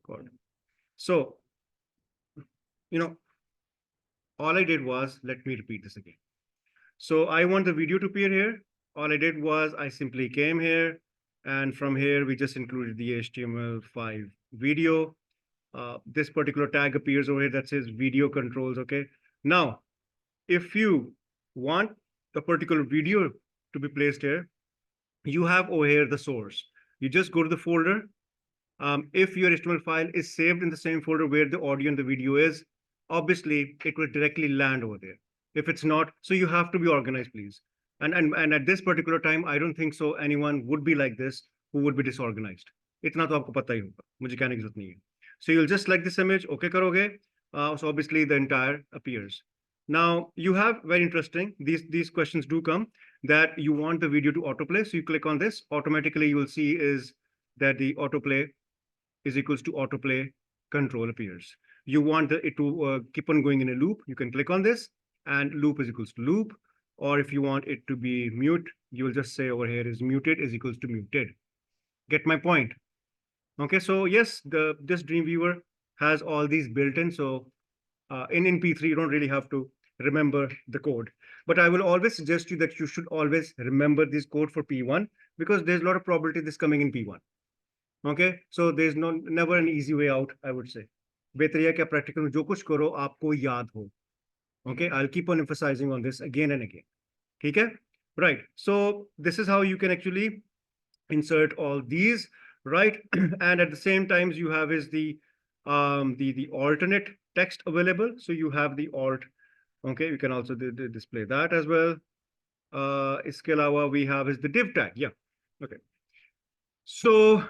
record. So, all I did was, let me repeat this again. So I want the video to appear here. All I did was I simply came here, and from here we just included the HTML5 video. This particular tag appears over here that says video controls. Okay. Now, if you want a particular video to be placed here, you have over here the source. You just go to the folder. If your HTML file is saved in the same folder where the audio and the video is, obviously it will directly land over there. If it's not, so you have to be organized, please. And at this particular time, I don't think so anyone would be like this who would be disorganized. इतना तो आपको पता ही होगा, मुझे कहने की जरूरत नहीं है. So you'll just select this image, okay करोगे. So obviously the entire appears. Now you have, very interesting, these questions do come, that you want the video to autoplay. So you click on this, automatically you will see is that the autoplay is equals to autoplay control appears. You want it to keep on going in a loop, you can click on this, and loop is equals to loop. Or if you want it to be mute, you will just say over here is muted is equals to muted. Get my point? Okay, so yes, this Dreamweaver has all these built in. So in P3, you don't really have to remember the code. But I will always suggest you that you should always remember this code for P1, because there's a lot of probability this coming in P1. Okay, so there's never an easy way out, I would say. बेहतर है कि practical में जो कुछ करो आपको याद हो. Okay, I'll keep on emphasizing on this again and again. Okay, right. So this is how you can actually insert all these, right? And at the same time, you have is the alternate text available. So you have the alt. Okay, you can also display that as well. इसके अलावा we have is the div tag. Yeah. Okay. So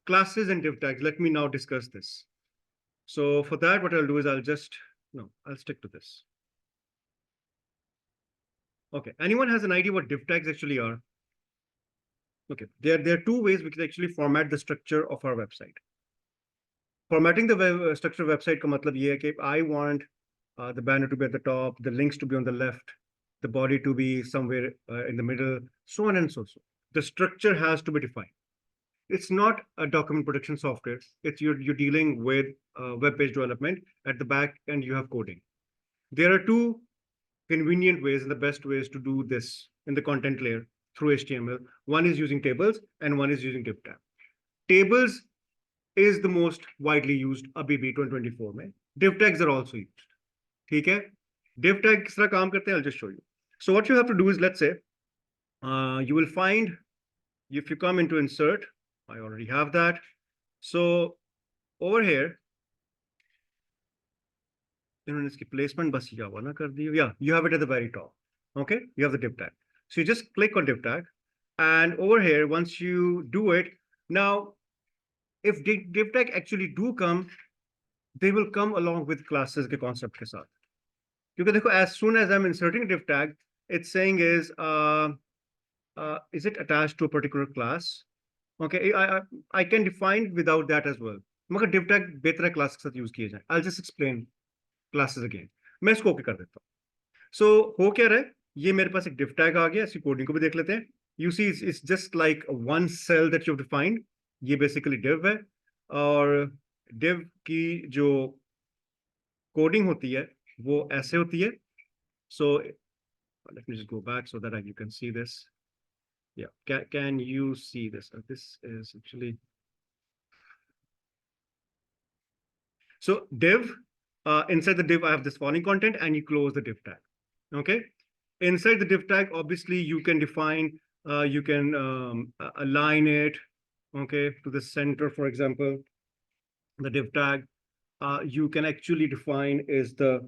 classes and div tags. Let me now discuss this. So for that, what I'll do is I'll stick to this. Okay. Anyone has an idea what div tags actually are? Okay. There are two ways we can actually format the structure of our website. Formatting the structure of website का मतलब ये है कि I want the banner to be at the top, the links to be on the left, the body to be somewhere in the middle, so on and so on. The structure has to be defined. It's not a document production software. It's you're dealing with web page development. At the back end, you have coding. There are two convenient ways and the best ways to do this in the content layer through HTML. One is using tables and one is using div tag. Tables is the most widely used अभी भी 2024 में. Div tags are also used. ठीक है? Div tag किस तरह काम करते हैं? I'll just show you. So what you have to do is, let's say, you will find, if you come into insert, I already have that. So over here, placement bus yeah, you have it at the very top. Okay, you have the div tag. So you just click on div tag, and over here, once you do it, now if div tag actually do come, they will come along with classes के concept के साथ. Because देखो, as soon as I'm inserting div tag, it's saying is it attached to a particular class? Okay, I can define without that as well. मगर div tag बेहतर class के साथ use किए जाए. I'll just explain classes again. मैं इसको okay कर देता हूँ. So हो क्या रहा है? ये मेरे पास एक div tag आ गया. इसकी कोडिंग को भी देख लेते हैं. You see, it's just like one cell that you've defined. ये basically div है, और div की जो कोडिंग होती है वो ऐसे होती है. So let me just go back so that you can see this. Yeah, can you see this? This is actually, so div, inside the div I have this following content, and you close the div tag. Okay, inside the div tag, obviously you can define, you can align it, okay, to the center, for example. The div tag, you can actually define is the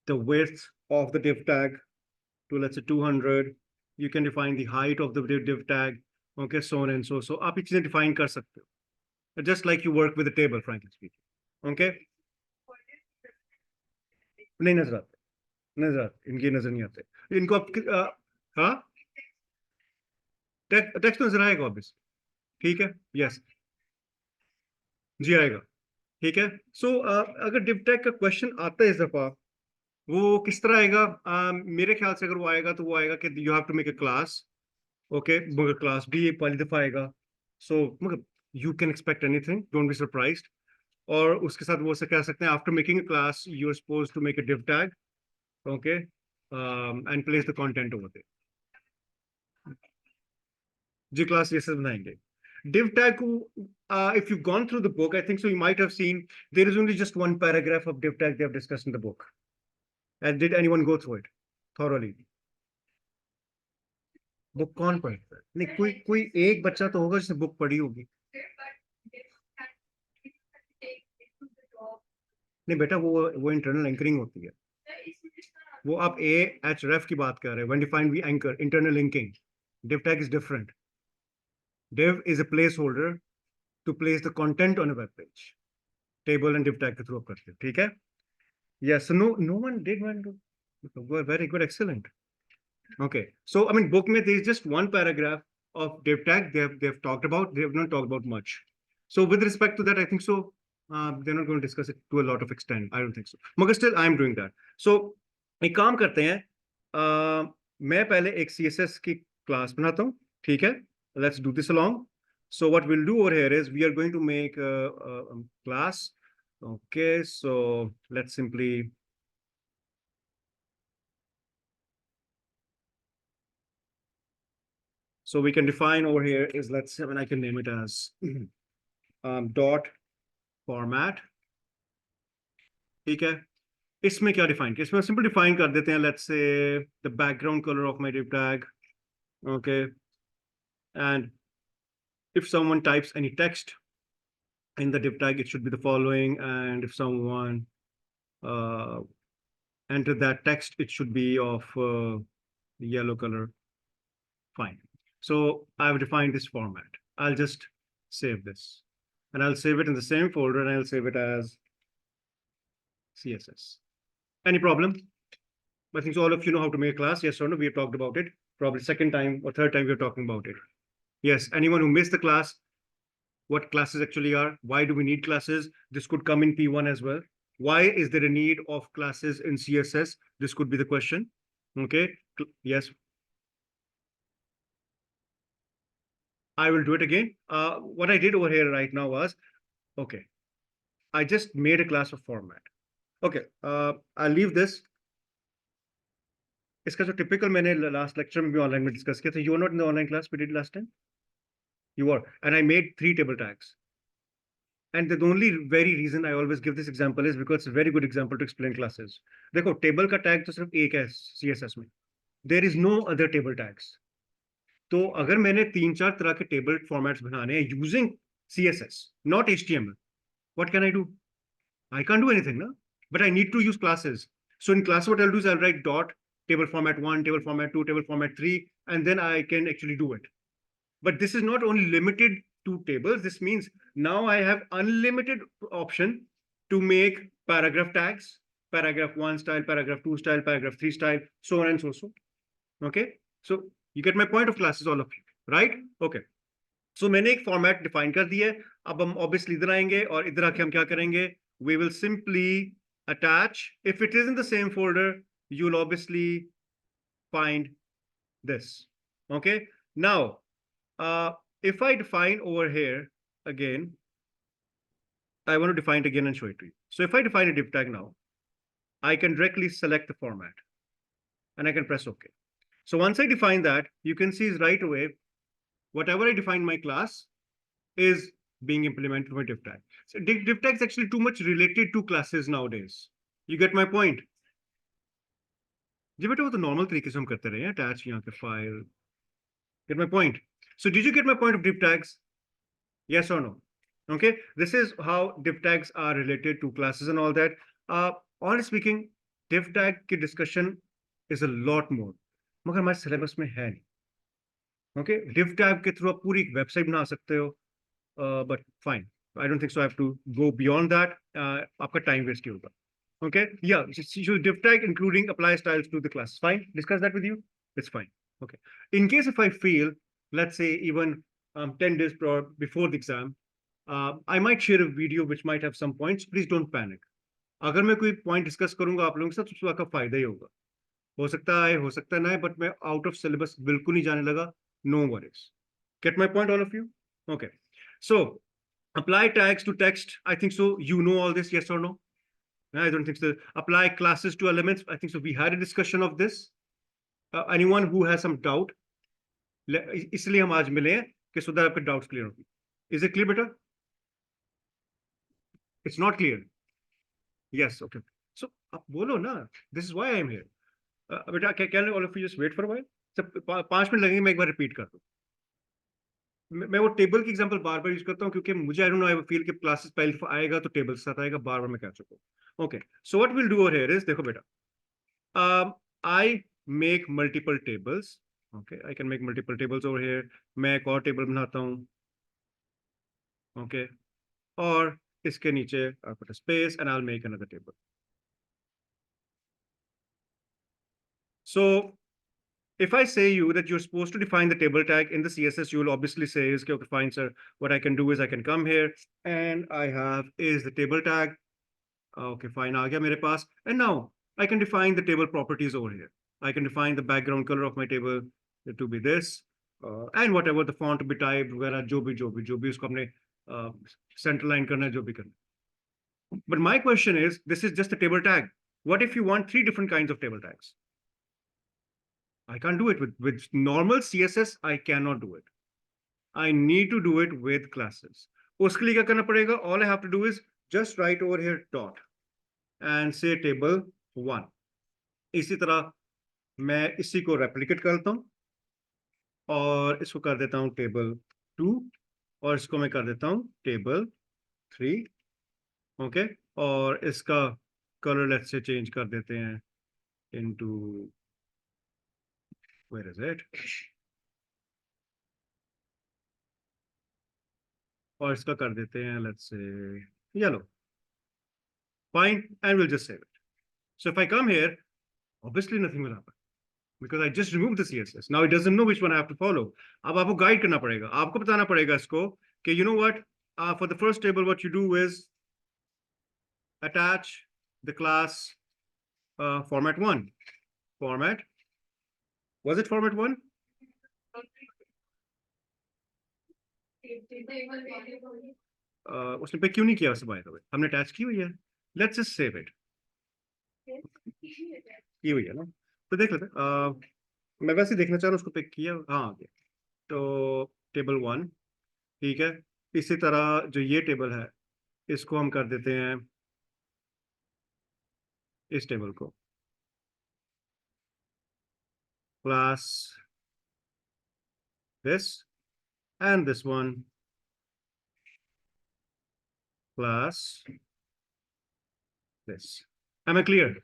width of the div tag to, let's say, 200. You can define the height of the div tag, okay, so on and so. So आप ये चीजें define कर सकते हो, just like you work with a table, frankly speaking. Okay, नहीं नजर आते, इनके नजर नहीं आते. इनको आप हाँ, टेक्स्ट नजर आएगा ऑब्वियसली. ठीक है, यस जी आएगा. ठीक है. सो अगर div tag का क्वेश्चन आता है इस दफा, वो किस तरह आएगा? मेरे ख्याल से अगर वो आएगा तो वो आएगा कि you have to make a class. Okay, मगर क्लास भी ये पहली दफा आएगा. सो मगर you can expect anything, don't be surprised. और उसके साथ वो से कह सकते हैं after making a class you're supposed to make a div tag, okay, and place the content over there. जी क्लास ये सब बनाएंगे div tag को, if you've gone through the book, I think so you might have seen there is only just one paragraph of div tag they have discussed in the book. And did anyone go through it thoroughly? Book कौन पढ़ता है? नहीं, कोई एक बच्चा तो होगा जिसने बुक पढ़ी होगी. नहीं बेटा, वो इंटरनल एंकरिंग होती है. वो आप AHREF की बात कर रहे हैं. When defined we anchor internal linking. Div tag is different. Div is a placeholder to place the content on a web page. Table and div tag के थ्रू करते हैं. ठीक है? Yes. So no one did one. Very good, excellent. Okay. So I mean, book में there is just one paragraph of div tag they've talked about. They have not talked about much. So with respect to that, I think so. They're not going to discuss it to a lot of extent. I don't think so. मगर still, I am doing that. So एक काम करते हैं. मैं पहले एक CSS की class बनाता हूँ. ठीक है? Let's do this along. So what we'll do over here is we are going to make a class. Okay. So let's simply. So we can define over here is, let's say, I can name it as dot format. ठीक है? इसमें क्या define किया? इसमें simple define कर देते हैं. Let's say the background color of my div tag. Okay. And if someone types any text in the div tag, it should be the following. And if someone enter that text, it should be of yellow color. Fine. So I've defined this format. I'll just save this. And I'll save it in the same folder and I'll save it as CSS. Any problem? I think so all of you know how to make a class. Yes or no? We have talked about it. Probably second time or third time we're talking about it. Yes. Anyone who missed the class, what classes actually are? Why do we need classes? This could come in P1 as well. Why is there a need of classes in CSS? This could be the question. Okay. Yes. I will do it again. What I did over here right now was, okay, I just made a class of format. Okay, I'll leave this. इसका जो typical मैंने last lecture में भी online में discuss किया था. You were not in the online class we did last time? You were. And I made 3 table tags. And the only very reason I always give this example is because it's a very good example to explain classes. देखो, table का tag तो सिर्फ एक है CSS में. There is no other table tags. तो अगर मैंने 3-4 तरह के टेबल फॉर्मेट्स बनाने हैं using CSS, not HTML, what can I do? I can't do anything, no? But I need to use classes. So in class, what I'll do is I'll write dot table format 1, table format 2, table format 3, and then I can actually do it. But this is not only limited to tables. This means now I have unlimited option to make paragraph tags, paragraph 1 style, paragraph 2 style, paragraph 3 style, so on and so on. Okay? So you get my point of classes, all of you, right? Okay. So मैंने एक format define कर दिया है. अब हम obviously इधर आएंगे और इधर आके हम क्या करेंगे? We will simply attach. If it is in the same folder, you'll obviously find this. Okay. Now, if I define over here again, I want to define it again and show it to you. So if I define a div tag now, I can directly select the format and I can press OK. So once I define that, you can see right away, whatever I define my class is being implemented by div tag. So div tag is actually too much related to classes nowadays. You get my point? जी बेटा वो तो normal तरीके से हम करते रहे हैं, attach यहाँ पे file. Get my point? So did you get my point of div tags? Yes or no? Okay. This is how div tags are related to classes and all that. Honestly speaking, div tag की discussion is a lot more. मगर हमारे syllabus में है नहीं. Okay, div tag के through आप पूरी website बना सकते हो, but fine, I don't think so I have to go beyond that. आपका टाइम वेस्ट ही होगा. ओके, या div tag including apply styles to the class. Fine, discuss that with you. It's fine. Okay, in case if I feel, let's say even 10 days before the exam, I might share a video which might have some points. Please don't panic. अगर मैं कोई point discuss करूंगा आप लोगों के साथ, उसका आपका फायदा ही होगा. हो सकता है ना, बट मैं आउट ऑफ सिलेबस बिल्कुल नहीं जाने लगा. No worries. Get my point, all of you? Okay. So Apply tags to text. I think so. You know all this, yes or no? I don't think so. Apply classes to elements. I think so. We had a discussion of this. Anyone who has some doubt, इसलिए हम आज मिले हैं कि so that आपके doubts clear होगी. Is it clear, beta? It's not clear. Yes, okay. So आप बोलो ना. This is why I am here. बेटा can all of you just wait for a while? सब 5 मिनट लगेंगे, मैं एक बार रिपीट कर दूं. मैं वो टेबल की एग्जांपल बार बार यूज करता हूँ क्योंकि मुझे I don't know, I feel कि क्लासेस पहले आएगा तो टेबल के साथ आएगा, बार बार मैं कह चुका हूँ. Okay, so what will do over here is, देखो बेटा, I make multiple tables. Okay, I can make multiple tables over here. मैं एक और टेबल बनाता हूँ. ओके, और इसके नीचे I put a space and I will make another table. So if I say you that you're supposed to define the table tag in the CSS, you will obviously say is, okay, fine, sir. What I can do is I can come here and I have is the table tag. Okay, fine, aa gaya mere paas. And now I can define the table properties over here. I can define the background color of my table to be this, and whatever the font to be typed, वगैरह जो भी उसको अपने center line करना है, जो भी करना. But my question is, this is just a table tag. What if you want 3 different kinds of table tags? I can't do it with normal CSS. I cannot do it. I need to do it with classes. उसके लिए क्या करना पड़ेगा? All I have to do is just write over here dot and say table 1. इसी तरह मैं इसी को replicate करता हूँ और इसको कर देता हूँ table 2 और इसको मैं कर देता हूँ table 3. ओके, और इसका color let's say change कर देते हैं into, where is it? और इसका कर देते हैं let's say yellow. Fine, and we'll just save it. So if I come here, obviously nothing will happen because I just removed the CSS. Now it doesn't know which one I have to follow. अब आपको guide करना पड़ेगा, आपको बताना पड़ेगा इसको कि you know what, for the first table what you do is attach the class format 1. Format, was it format 1? उसने पे क्यों नहीं किया उसे, by the way हमने attach की हुई है. Let's just save it. की हुई है ना, तो देख लेते. मैं वैसे देखना चाह रहा हूँ उसको पिक किया. हाँ, आ गया. तो टेबल 1, ठीक है. इसी तरह जो ये टेबल है इसको हम कर देते हैं, इस टेबल को class this and this one class this. Am I clear?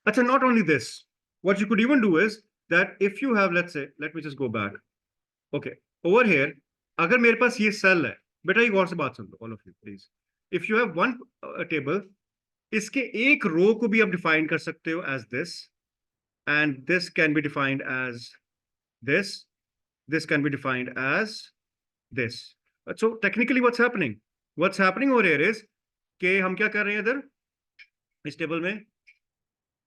Achha, not only this, what you could even do is that if you have, let's say, let me just go back. Okay, over here अगर मेरे पास ये cell है, बेटा एक और से बात सुन लो, all of you please. If you have one table, इसके एक रो को भी आप डिफाइन कर सकते हो as this, and this can be defined as this. This can be defined as this. So technically what's happening over here is कि हम क्या कर रहे हैं इधर इस टेबल में.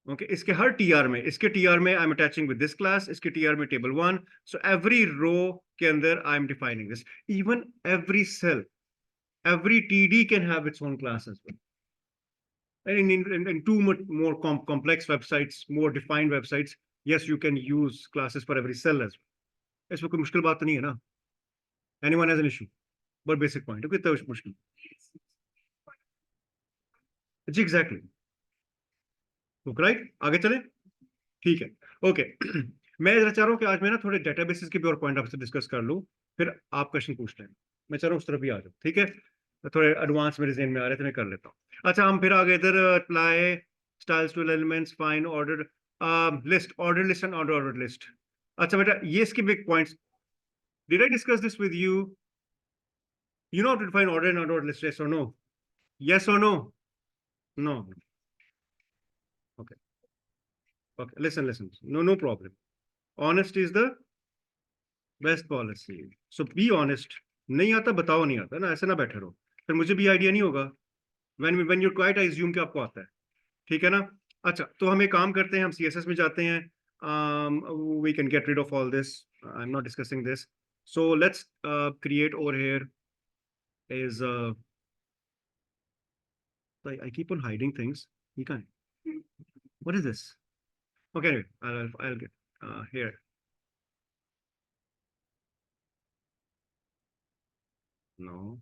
Okay, इसके हर tr में, इसके tr में I'm attaching with this class, इसके tr में table 1. So every row के अंदर I'm defining this. Even every cell, every td can have its own class as well. And in two more complex websites, more defined websites, yes, you can use classes for every cell as well. इसमें कोई मुश्किल बात नहीं है ना. Anyone has an issue? But basic point. Okay, तो मुश्किल. जी exactly. Right, आगे चले, ठीक है. ओके, मैं जरा चाह रहा हूँ कि आज मैं ना थोड़े डेटाबेसेस के भी और पॉइंट आपसे डिस्कस कर लूँ, फिर आप क्वेश्चन पूछ लें. मैं चाह रहा हूँ उस तरफ भी आ जाओ, ठीक है. थोड़े एडवांस मेरे ज़हन में आ रहे थे, मैं कर लेता हूँ. अच्छा, हम फिर आगे इधर apply styles two elements, fine order list, order list and order list. अच्छा बेटा, ये इसके big points, did I discuss this with you? You know how to define order and unordered list, yes or no? Yes or no? No. Okay. Okay. Listen. No problem. Honesty is the best policy. So be honest. नहीं आता बताओ नहीं आता ना, ऐसे ना बैठे रहो, फिर मुझे भी आइडिया नहीं होगा. when you're quiet, I assume कि आपको आता है, ठीक है ना. अच्छा, तो हम एक काम करते हैं, हम CSS में जाते हैं. We can get rid of all this. I'm not discussing this. So let's create over here is I keep on hiding things. You can't. What is this? Okay, anyway, I'll get here. No.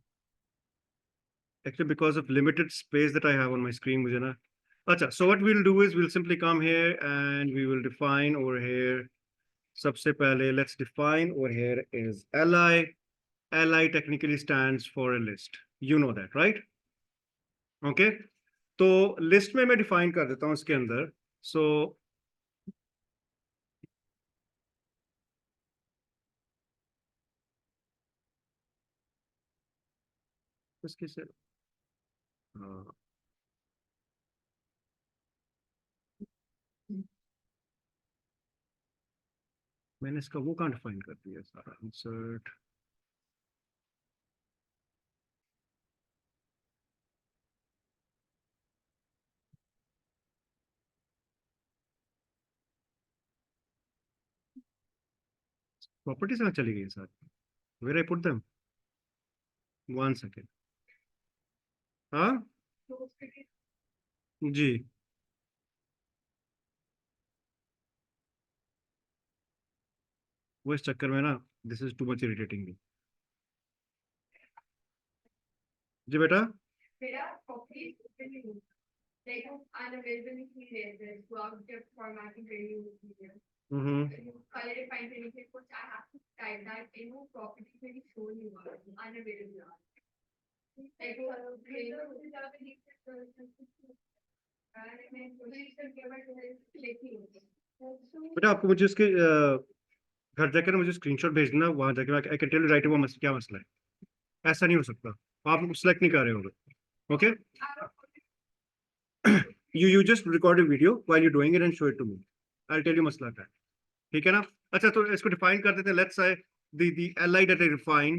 Actually, because of limited space that I have on my screen, mujhe na. Acha, so what we'll do is we'll simply come here and we will define over here. Sabse pehle, let's define over here is li. Li technically stands for a list. You know that, right? Okay. तो list में मैं define कर देता हूँ इसके अंदर. So इसके से मैंने इसका वो कहाँ डिफाइन कर दिया सारा. इंसर्ट प्रॉपर्टीज में चली गई sir. Where I put them. 1 second. हाँ जी. वो इस चक्कर में ना this is too much irritating me. जी बेटा. हम्म. बेटा आपको मुझे उसके घर जाकर मुझे स्क्रीनशॉट भेजना. वहां जाकर I can tell you right वो क्या मसला है. ऐसा नहीं हो सकता. आप सिलेक्ट नहीं कर रहे होंगे. Okay. you just record a video while you're doing it and show it to me. I'll tell you मसला क्या है. ठीक है ना. अच्छा तो इसको डिफाइन कर देते हैं. Let's say the li that I define,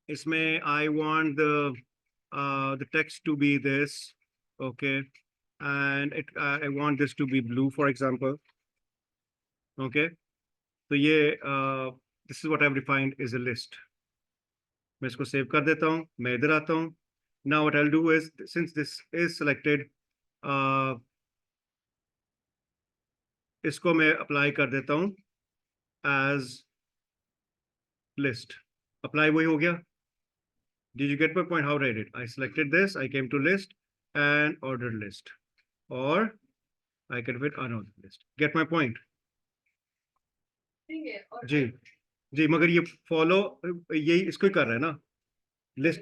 इसमें I want the text to be this. Okay. And I want this to be blue, for example. Okay. तो ये this is what I've defined is a list. मैं इसको save कर देता हूँ. मैं इधर आता हूँ. Now what I'll do is, since this is selected, इसको मैं अप्लाई कर देता हूँ as list. Apply वही हो गया. Did you get my point how I did it? I selected this, I came to list and ordered list, or I can fit unordered list. Get my point? जी जी. मगर ये follow यही इसको ही कर रहा है ना. लिस्ट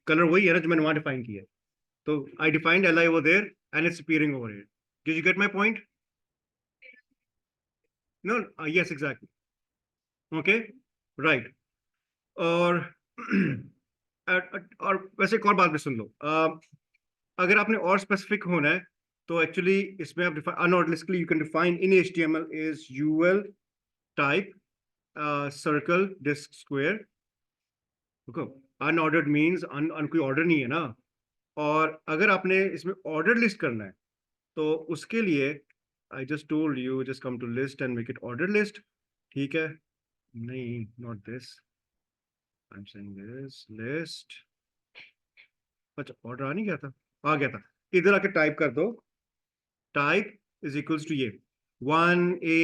कलर वही है ना जो मैंने वहां डिफाइन किया है. तो आई defined li over there and it's appearing over here. Did you get my point? No. Yes, exactly. Okay. Right. और और वैसे एक और बात भी सुन लो. अगर आपने और स्पेसिफिक होना है तो एक्चुअली इसमें आप unorderly you can define in HTML is ul type circle disk square. Unordered means कोई ऑर्डर नहीं है ना. और अगर आपने इसमें ऑर्डर लिस्ट करना है तो उसके लिए I just told you just come to list and make it order list. ठीक है. नहीं, not this. I am saying this list. अच्छा ऑर्डर आ नहीं गया था. आ गया था. इधर आके टाइप कर दो. टाइप इज इक्वल्स टू ये 1a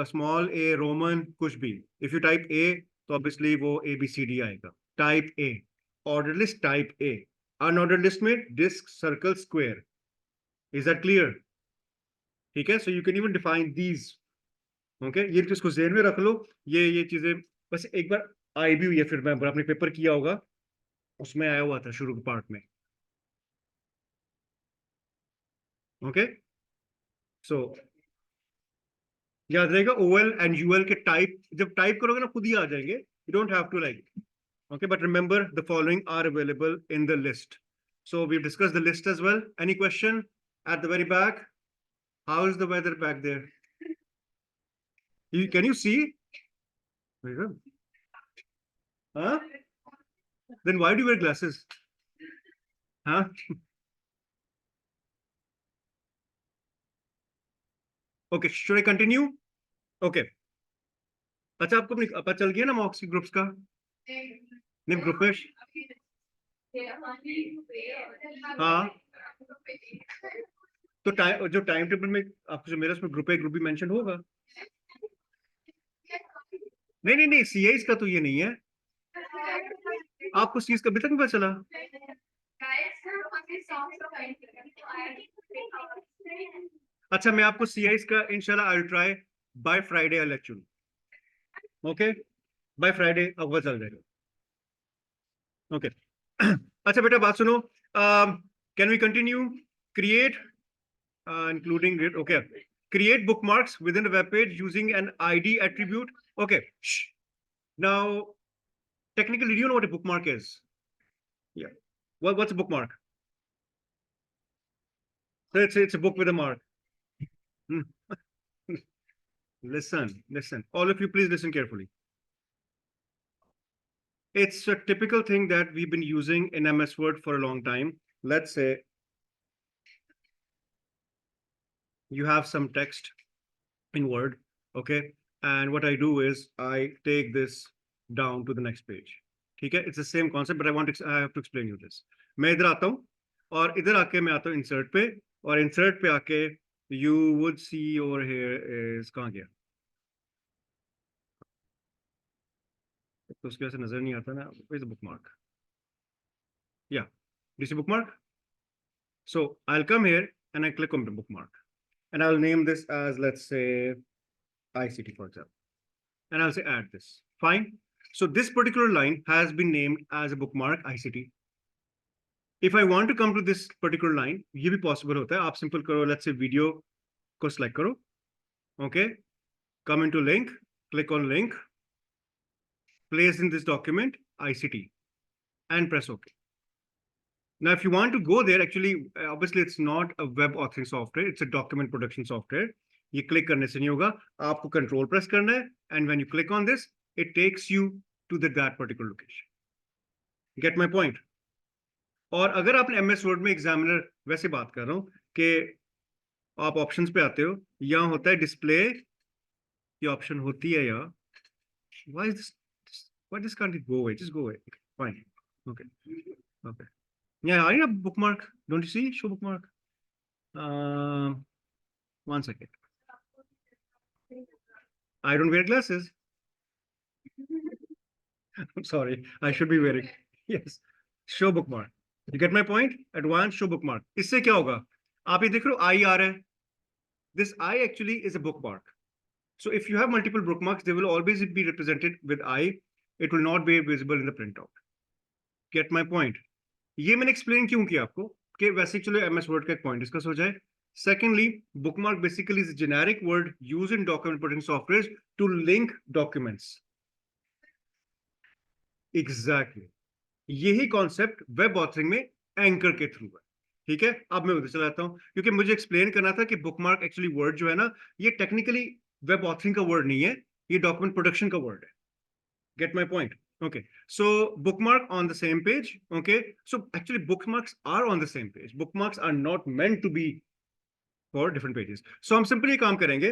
स्मॉल a रोमन कुछ भी. इफ यू टाइप a तो ऑब्वियसली वो ABCD आएगा. Type A. Order list type A. Unorder list में disk circle square. Is that clear? ठीक है. So you can even define these. Okay. ये इसको ज़हन में रख लो. ये चीजें बस एक बार आई भी हुई है. फिर मैं आपने पेपर किया होगा उसमें आया हुआ था शुरू के पार्ट में. ओके. सो याद रहेगा OL एंड UL के टाइप जब टाइप करोगे ना खुद ही आ जाएंगे. You don't have to like. Okay, but remember the following are available in the list. So we've discussed the list as well. Any question at the very back? How is the weather back there? Can you see? Very good. Huh? Then why do you wear glasses? Huh? Okay, should I continue? Okay. अच्छा आपको पता चल गया ना मॉक्स groups का. नहीं ग्रुपेश हाँ, तो टाइम जो टाइम टेबल में आपको जो मेरा उसमें group A group be mention होगा। नहीं नहीं नहीं, सीआईज का तो ये नहीं है। आपको सीज का अभी तक नहीं पता चला? अच्छा, मैं आपको सीआईज का इंशाल्लाह I will try by Friday, I let you. Okay, by Friday अब वो चल जाएगा। ओके अच्छा बेटा बात सुनो, can we continue? Create including it, okay, create bookmarks within a web page using an id attribute. Okay, shh. Now technically, do you know what a bookmark is? Yeah, what's a bookmark? So it's a book with a mark. Hmm. Listen, all of you, please listen carefully. It's a typical thing that we've been using in MS Word for a long time. Let's say you have some text in Word, okay? And what I do is I take this down to the next page. ठीक है? It's the same concept, but I have to explain you this. मैं इधर आता हूँ और इधर आके मैं आता हूँ insert पे, और insert पे आके you would see over here is कहाँ गया? तो उसकी वजह से नजर नहीं आता ना. Where's the bookmark? Yeah, do you see bookmark? So I'll come here and I click on the bookmark, and I'll name this as, let's say, ICT, for example, and I'll say add this. Fine. So this particular line has been named as a bookmark ICT. If I want to come to this particular line, ये भी possible होता है. आप simple करो, let's say video को select करो, okay, come into link, click on link, place in this document ICT, and press OK. Now, if you want to go there, actually, obviously, it's not a web authoring software. It's a document production software. ये click करने से नहीं होगा. आपको control press करना है, and when you click on this, it takes you to that particular location. Get my point? और अगर आपने MS Word में एग्जामिनर, वैसे बात कर रहा हूँ कि आप ऑप्शंस पे आते हो, यहाँ होता है डिस्प्ले की ऑप्शन होती है यहाँ. Why is this? Why this can't it go away? Just go away. Okay, fine. Okay. Okay. Yeah, I need a bookmark. Don't you see? Show bookmark. 1 second. I don't wear glasses. I'm sorry. I should be wearing. Yes. Show bookmark. You get my point? Advanced show bookmark. इससे क्या होगा? आप ये देख रहे हो I आ रहा है. This I actually is a bookmark. So if you have multiple bookmarks, they will always be represented with I. It will not be visible in the printout. Get my point? ये मैंने explain क्यों किया आपको कि वैसे चलो MS Word का एक point डिस्कस हो जाए. Secondly, bookmark basically is a generic word used in document production software to link documents. Exactly. यही कॉन्सेप्ट वेब ऑथरिंग में एंकर के थ्रू है. ठीक है, अब मैं उधर चला जाता हूं क्योंकि मुझे एक्सप्लेन करना था कि बुकमार्क एक्चुअली वर्ड जो है ना, ये टेक्निकली वेब ऑथरिंग का वर्ड नहीं है, ये डॉक्यूमेंट प्रोडक्शन का वर्ड है. Get my point? Okay, so bookmark on the same page. Okay, so actually bookmarks are on the same page. Bookmarks are not meant to be for different pages. So हम simply काम करेंगे.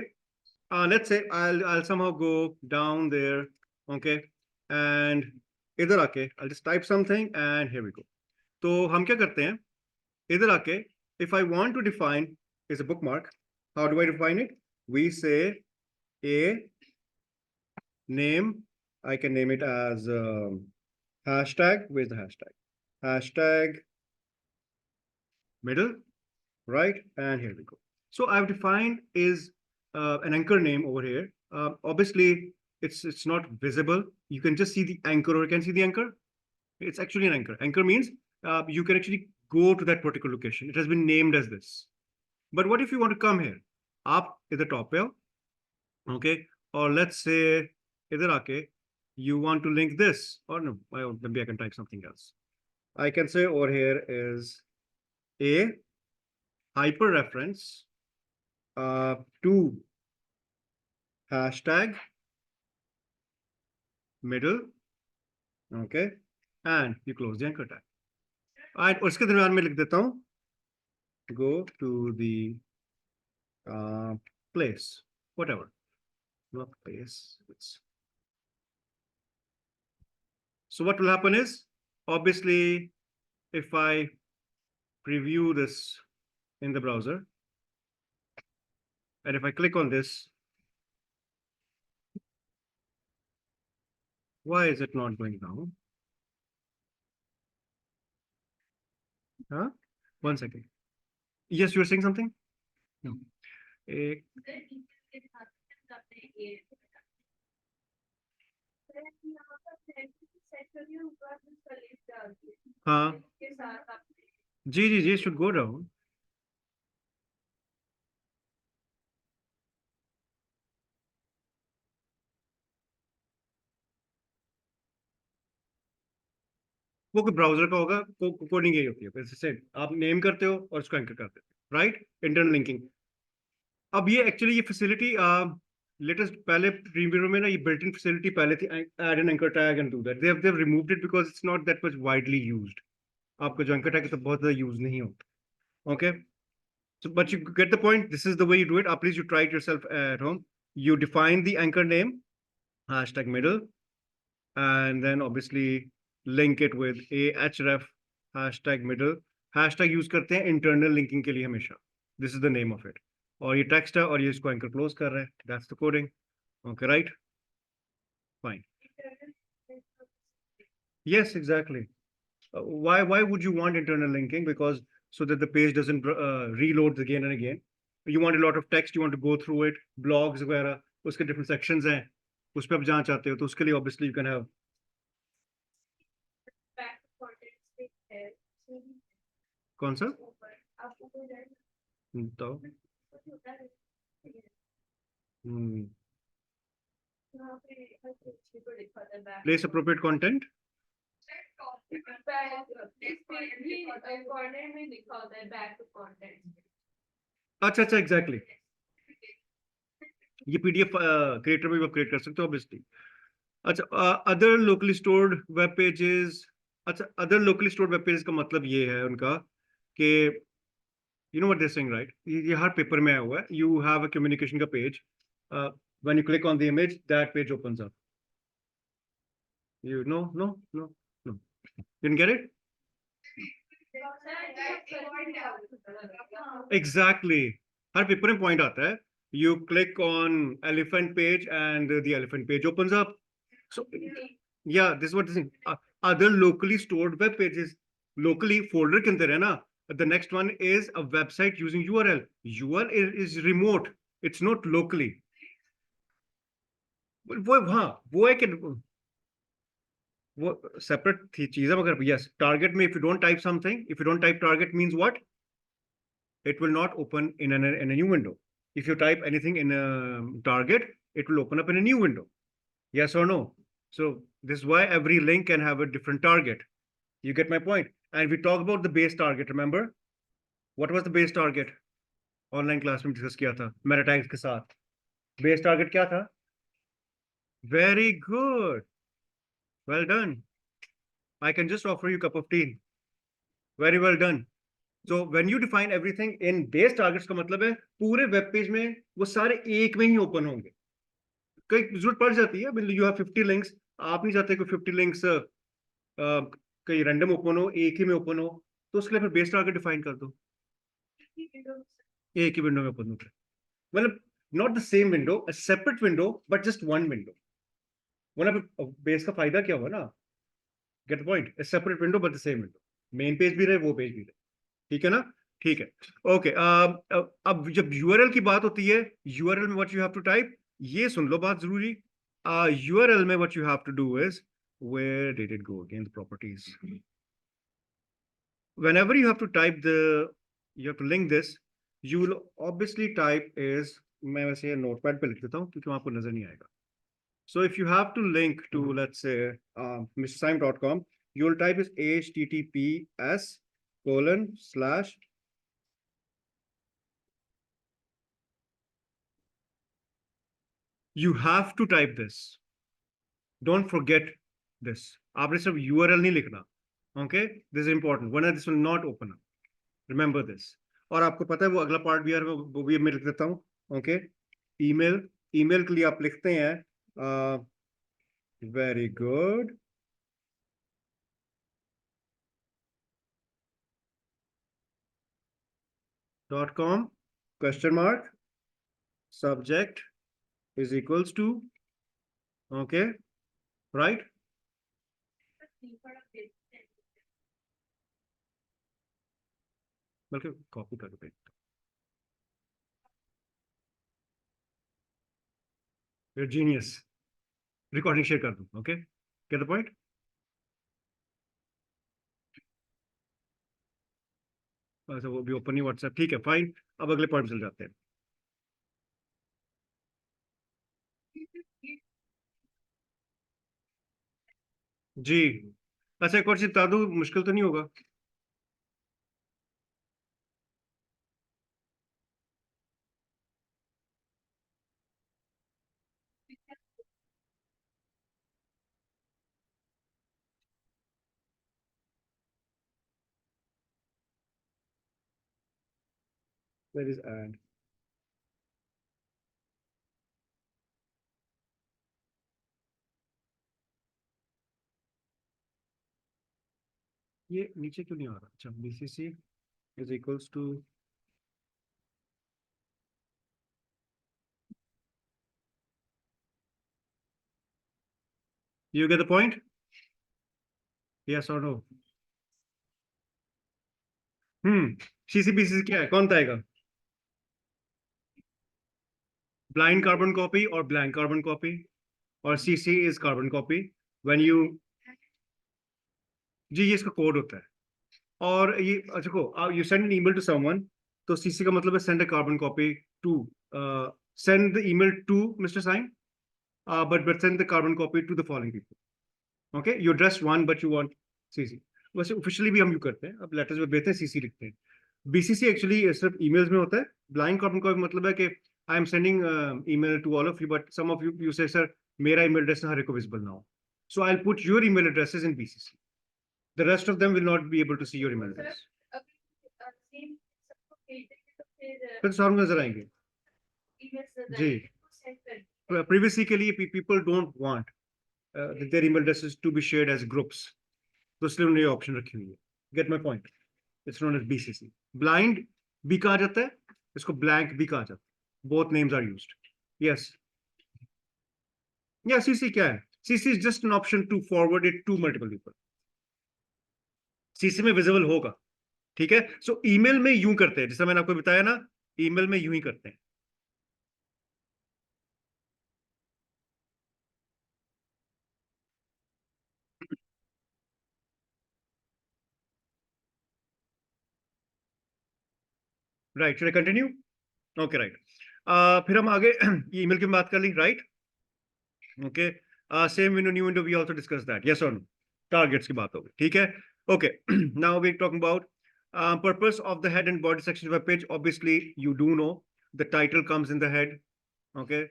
Let's say I'll somehow go down there. Okay, and इधर आके I'll just type something and here we go. तो हम क्या करते हैं, इधर आके if I want to define is a bookmark, how do I define it? We say a name. I can name it as hashtag. Where's the hashtag? Hashtag middle, right? And here we go. So I've defined is an anchor name over here. Obviously, it's not visible. You can just see the anchor, or you can see the anchor. It's actually an anchor. Anchor means you can actually go to that particular location. It has been named as this. But what if you want to come here? Up at the top here, okay? Or let's say idhar aake, you want to link this, or no, maybe I can type something else. I can say over here is a hyper reference to hashtag middle, okay, and you close the anchor tag. And उसके दरम्यान में लिख देता हूँ go to the place, whatever, not place. So what will happen is, obviously, if I preview this in the browser, and if I click on this, why is it not going down? Huh? 1 second. Yes, you're saying something? No. एक हाँ जी should go down. वो कोई browser का होगा, coding यही होती है। जैसे आप नेम करते हो और उसको एंकर करते हो, राइट? Internal linking. अब ये एक्चुअली ये फैसिलिटी लेटेस्ट, पहले प्रीमियर में ना ये बिल्ट इन फैसिलिटी पहले थी, add an anchor tag and do that. They have removed it because it's not that much widely used. आपका जो एंकर टैग है तो बहुत ज्यादा यूज नहीं होता। Okay, so but you get the point. This is the way you do it. Please you try it yourself at home. You define the anchor name, hashtag middle, and then obviously link it with a href hashtag middle. Hashtag use करते हैं internal linking के लिए हमेशा. This is the name of it. और ये text है और ये इसको anchor close कर रहा है. That's the coding. Okay, right? Fine. Yes, exactly. Why would you want internal linking? Because so that the page doesn't reload again and again. You want a lot of text, you want to go through it, blogs वगैरह, उसके different sections हैं, उस पर आप जाना चाहते हो तो उसके लिए obviously you can have कौन सा तो place appropriate content. अच्छा एग्जैक्टली, ये पीडीएफ क्रिएटर में भी आप क्रिएट कर सकते हो ऑब्वियसली। अच्छा, other locally stored web pages. अच्छा, other locally stored web pages का मतलब ये है उनका कि you know what they saying, right? ये हर पेपर में आया हुआ है। यू हैव अ कम्युनिकेशन का page, when you click on the image that page opens up. You know no no no didn't get it? Exactly, her paper में point आता है। You click on elephant page and the elephant page opens up. So yeah, this is what this is. Other locally stored web pages, locally folder के अंदर है ना. The next one is a website using URL. URL is remote. It's not locally. वो हाँ वो है कि वो separate थी चीज़ है, मगर yes, target में if you don't type something, if you don't type target means what? It will not open in a new window. If you type anything in a target, it will open up in a new window. Yes or no? So this is why every link can have a different target. You get my point? And we talked about the base target, remember? What was the base target? Online class में discuss किया था meta tags के साथ. Base target क्या था? Very good. Well done. I can just offer you a cup of tea. Very well done. So when you define everything in base targets का मतलब है पूरे वेब पेज में वो सारे एक में ही ओपन होंगे। कई जरूरत पड़ जाती है, यू हैव 50 लिंक्स, आप नहीं चाहते कि 50 लिंक्स कहीं रैंडम ओपन हो, एक ही में ओपन हो, तो उसके लिए फिर बेस टारगेट डिफाइन कर दो, एक ही विंडो में ओपन होता है। मतलब not the same window, a separate window but just one window. वरना बेस का फायदा क्या हुआ ना? Gate the point? A separate window but the same window, main page भी रहे वो पेज भी रहे। ठीक है ना? ठीक है, ओके। अब जब यूआरएल की बात होती है, यूआरएल में what you have to type, ये सुन लो बात जरूरी। URL में what you have to do is, where did it go again? The properties. Whenever you have to type you have to link this, you will obviously type is, मैं वैसे notepad पे लिख देता हूँ क्योंकि आपको नजर नहीं आएगा. So if you have to link to, let's say, mrsaem.com, you will type is https:/. You have to type this. Don't forget this. आपने सिर्फ URL नहीं लिखना. Okay, this is important. One, this will not open up. Remember this. और आपको पता है वो अगला पार्ट भी है, वो भी मैं लिख देता हूँ. Okay, ईमेल के लिए आप लिखते हैं very good. .com question mark subject is equals to, okay, right? बल्कि कॉपी करके you're genius. Recording share कर दूं, okay? Get the point? अच्छा वो भी ओपन ही व्हाट्सएप, ठीक है फाइन। अब अगले पॉइंट चल जाते हैं। जी अच्छा एक और चीज बता दूं, मुश्किल तो नहीं होगा? Where is add? ये नीचे क्यों नहीं आ रहा? अच्छा BCC is equals to, you get the point? Yes or no? CCBCC क्या है, कौन बताएगा? ब्लाइंड कार्बन कॉपी और ब्लैंक कार्बन कॉपी, और CC is carbon copy. When you, जी ये इसका कोड होता है। और ये अच्छा को you send an email to someone, तो CC का मतलब है send a carbon copy to, send the email to mister Saim, but send the carbon copy to the following people. Okay, you address one but you want CC। वैसे officially भी हम you करते हैं, अब लेटर्स में भेजते हैं CC लिखते हैं। BCC एक्चुअली सिर्फ ईमेल्स में होता है। ब्लाइंड कार्बन का मतलब है कि I am sending email to all of you, but some of you से सर मेरा ईमेल एड्रेस हर एक को विजिबल ना हो, so I will put your email addresses in BCC, the rest of them will not be able to see your email address. फिर सामने नजर आएंगे जी। प्रीवियसली के लिए people don't want their email addresses to be shared as groups, तो इसलिए उन्होंने ये ऑप्शन रखी हुई है। Get my point? Its known as BCC। Blind भी कहा जाता है, इसको ब्लैंक भी कहा जाता है, both names are used. Yes या CC क्या है? CC is just an option to forward it to multiple people. CC में विजिबल होगा, ठीक है। सो ईमेल में यूं करते हैं, जैसा मैंने आपको बताया ना, ईमेल में यूं ही करते हैं। Right, should I continue? Okay right, फिर हम आगे ईमेल की बात कर ली, right? Okay, same window new window, we also discuss that, yes और नो? टारगेट्स की बात होगी, ठीक है। Okay, now we talking about purpose of the head and body section of a page. Obviously you do know the title comes in the head, okay,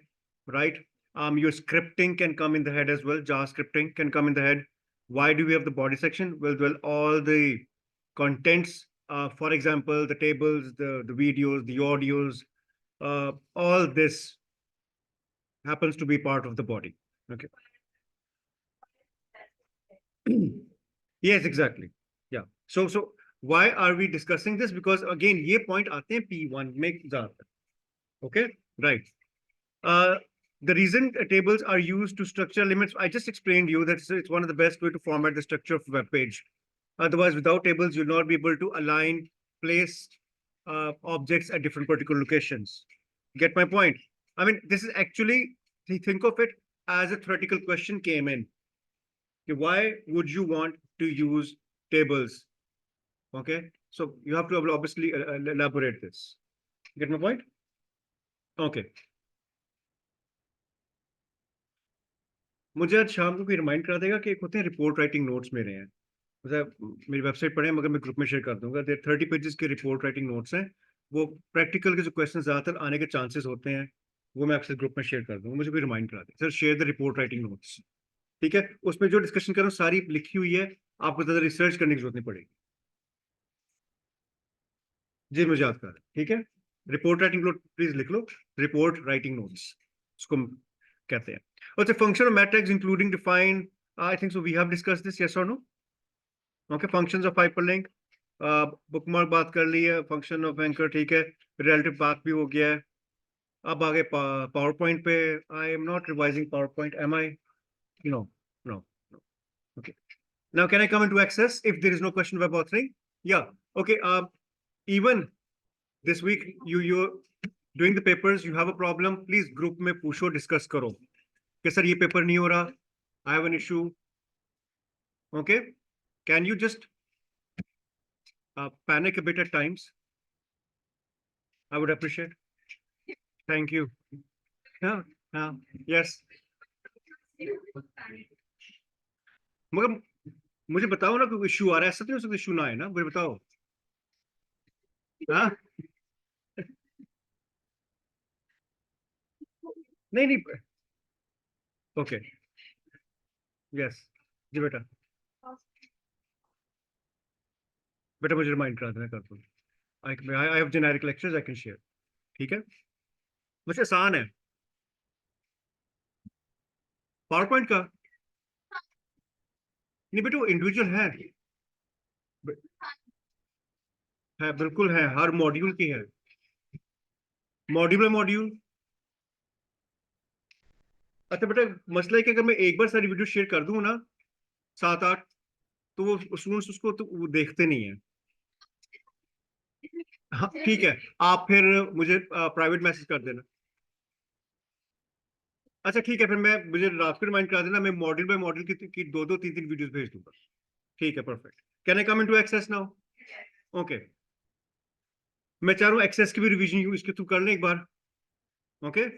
right? Your scripting can come in the head as well. JavaScripting can come in the head. Why do we have the body section? Well, all the contents, for example, the tables, the videos, the audios, all this happens to be part of the body. Okay. Yes, exactly. Yeah. So why are we discussing this? Because again, ये point आते हैं P1 में ज़्यादा. Okay, right. Uh, the reason tables are used to structure limits, I just explained you that it's one of the best way to format the structure of a web page. Otherwise, without tables, you'll not be able to align, place objects at different particular locations. Get my point? I mean, this is actually, think of it as a theoretical question came in. Why would you want to use tables? Okay, so you have to obviously elaborate this. Get my point? Okay. मुझे आज शाम को कोई remind करा देगा कि एक होते हैं रिपोर्ट राइटिंग नोट्स मेरे हैं, मतलब मेरी वेबसाइट पर है, मगर मैं ग्रुप में शेयर कर दूंगा। 30 पेजेस के रिपोर्ट राइटिंग नोट्स हैं, वो प्रैक्टिकल के जो क्वेश्चन ज़्यादातर आने के चांसेस होते हैं, वो मैं आपसे ग्रुप में शेयर कर दूंगा। मुझे कोई रिमाइंड करा दे, sir share the report writing notes, ठीक है। उसमें जो डिस्कशन कर रहा हूँ सारी लिखी हुई है, आपको ज़्यादा रिसर्च करने की जरूरत नहीं पड़ेगी। जी मुझे याद कर, ठीक है। रिपोर्ट राइटिंग नोट प्लीज लिख लो, रिपोर्ट राइटिंग नोट्स उसको कहते हैं। अच्छा, function of matrix including define, I think so we have discussed this, yes और no? Okay, functions of hyperlink, bookmark बात कर ली है, फंक्शन ऑफ एंकर ठीक है, रिलेटिव पाथ भी हो गया है। अब आगे पावर पॉइंट पे, I am not revising power point, am I? No, no, no. Okay. Now, can I come into access if there is no question web authoring? Yeah. Okay. Even this week, you're doing the papers. You have a problem. Please group में पूछो, discuss करो कि sir ये paper नहीं हो रहा. I have an issue. Okay. Can you just panic a bit at times? I would appreciate. Thank you. Yeah. Yeah. Yes. मगर मुझे बताओ ना, कोई इशू आ रहा है? ऐसा तो नहीं हो सकता इशू ना आए ना, मुझे बताओ. हाँ, नहीं नहीं. ओके. यस. जी बेटा. बेटा मुझे रिमाइंड करा देना, कर दो. I have generic lectures I can share. ठीक है, वैसे आसान है पावर पॉइंट का. नहीं बेटा, वो इंडिविजुअल है बिल्कुल है, हर मॉड्यूल की है. मॉड्यूल है मॉड्यूल. अच्छा बेटा, मसला है कि अगर मैं एक बार सारी वीडियो शेयर कर दूं ना, 7-8, तो वो स्टूडेंट्स उसको तो वो देखते नहीं है. हाँ ठीक है, आप फिर मुझे प्राइवेट मैसेज कर देना. अच्छा ठीक है, फिर मैं मुझे रात को रिमाइंड करा देना, मैं मॉड्यूल बाय मॉड्यूल की 2-2, 3-3 वीडियोस भेज दूंगा. ठीक है, perfect. Can I come into access now? Okay. मैं चाह रहा हूँ एक्सेस की भी रिवीजन इसके थ्रू कर लें एक बार. ओके.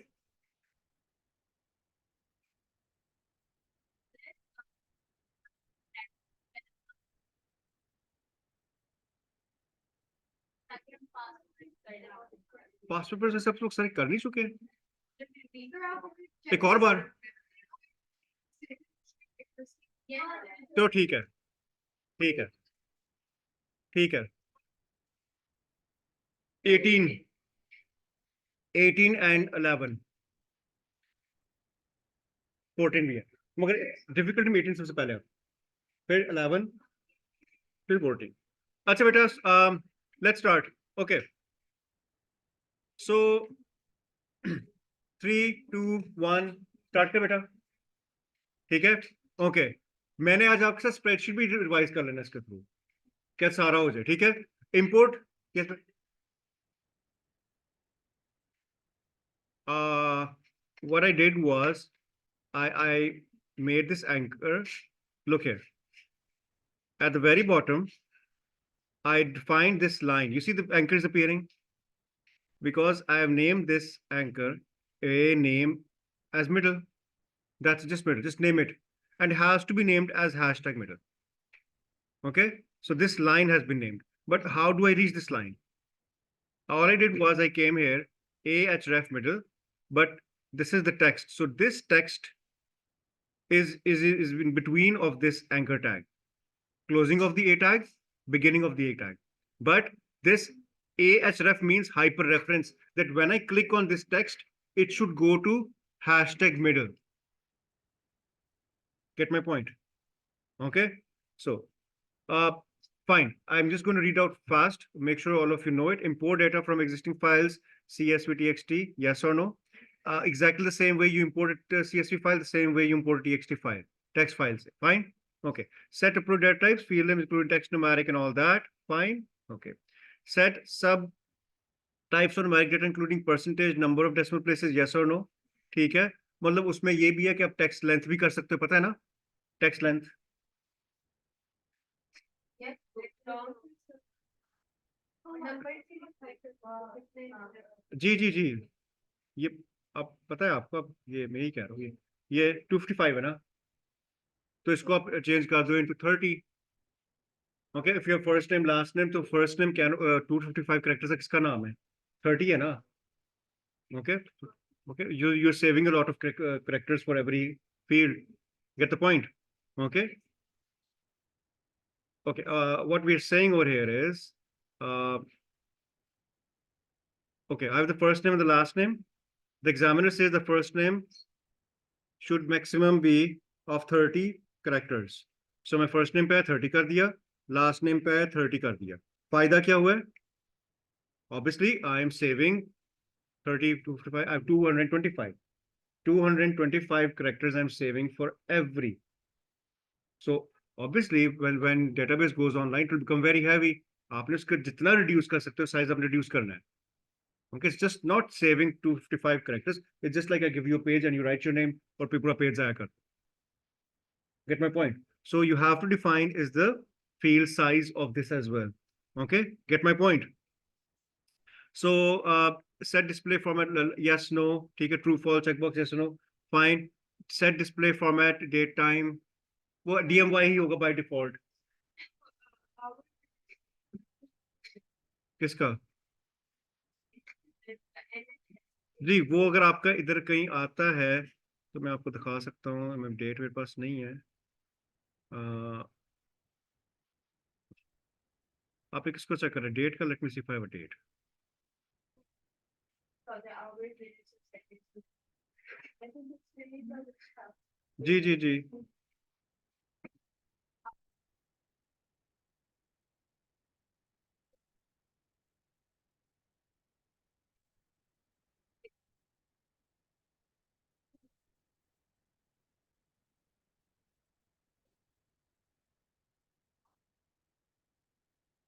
पास्ट पेपर से सब लोग सारे कर नहीं चुके हैं. एक और बार. तो ठीक है, ठीक है, ठीक है. 18, 18 एंड 11, 14 भी है, मगर डिफिकल्टी में 18 सबसे पहले है, फिर 11, फिर 14. अच्छा बेटा, let's start. Okay. So 3, 2, 1 start कर बेटा. ठीक है. ओके. मैंने आज आपके साथ स्प्रेडशीट भी रिवाइज कर लेना इसके थ्रू, क्या सारा हो जाए. ठीक है. Import. Yes. What I did was I made this anchor. Look here. At the very bottom, I defined this line. You see the anchor is appearing? Because I have named this anchor a name as middle. That's just middle. Just name it. And it has to be named as hashtag middle. Okay? So this line has been named. But how do I reach this line? All I did was I came here, ahref middle, but this is the text. So this text is in between of this anchor tag. Closing of the A tag, beginning of the A tag. But this ahref means hyperreference, that when I click on this text, it should go to hashtag middle. Get my point? Okay. So, fine. I'm just going to read out fast. Make sure all of you know it. Import data from existing files, CSV, yes or no? Exactly the same way you imported CSV file, the same way you import TXT file, text files. Fine. Okay. Set approved data types, field names, including text, numeric, and all that. Fine. Okay. Set sub types of numeric data, including percentage, number of decimal places, yes or no? ठीक है. मतलब उसमें ये भी है कि आप text length भी कर सकते हो, पता है ना? Text length. जी जी जी. ये आप पता है आपको, अब ये मैं ही कह रहा हूँ, ये 255 है ना, तो इसको आप चेंज कर दो into 30. Okay. If your first name last name, तो फर्स्ट नेम क्या 255 कैरेक्टर्स का किसका नाम है? 30 है ना. Okay. Okay. You're saving a lot of characters for every field. Get the point? Okay. Okay. What we're saying over here is, okay, I have the first name and the last name. The examiner says the first name should maximum be of 30 characters. So my first name पे 30 कर दिया, last name पे 30 कर दिया. फायदा क्या हुआ है? Obviously, I am saving 30 to 55, I have 225. 225 characters I'm saving for every. So obviously, when database goes online, it will become very heavy. आपने उसका जितना reduce कर सकते हो, size आप reduce करना है. Okay, it's just not saving 255 characters. It's just like I give you a page and you write your name और फिर पूरा page आया कर. Get my point? So you have to define is the field size of this as well. Okay, get my point? So set display format, yes, no, ठीक है, true, false, checkbox, yes or no, fine. Set display format, date, time, वो DMY ही होगा by default. किसका? जी, वो अगर आपका इधर कहीं आता है तो मैं आपको दिखा सकता हूँ. मैं डेट मेरे पास नहीं है. आप किसको चेक कर रहे हैं? डेट का? Let me see if I have a date. जी जी जी.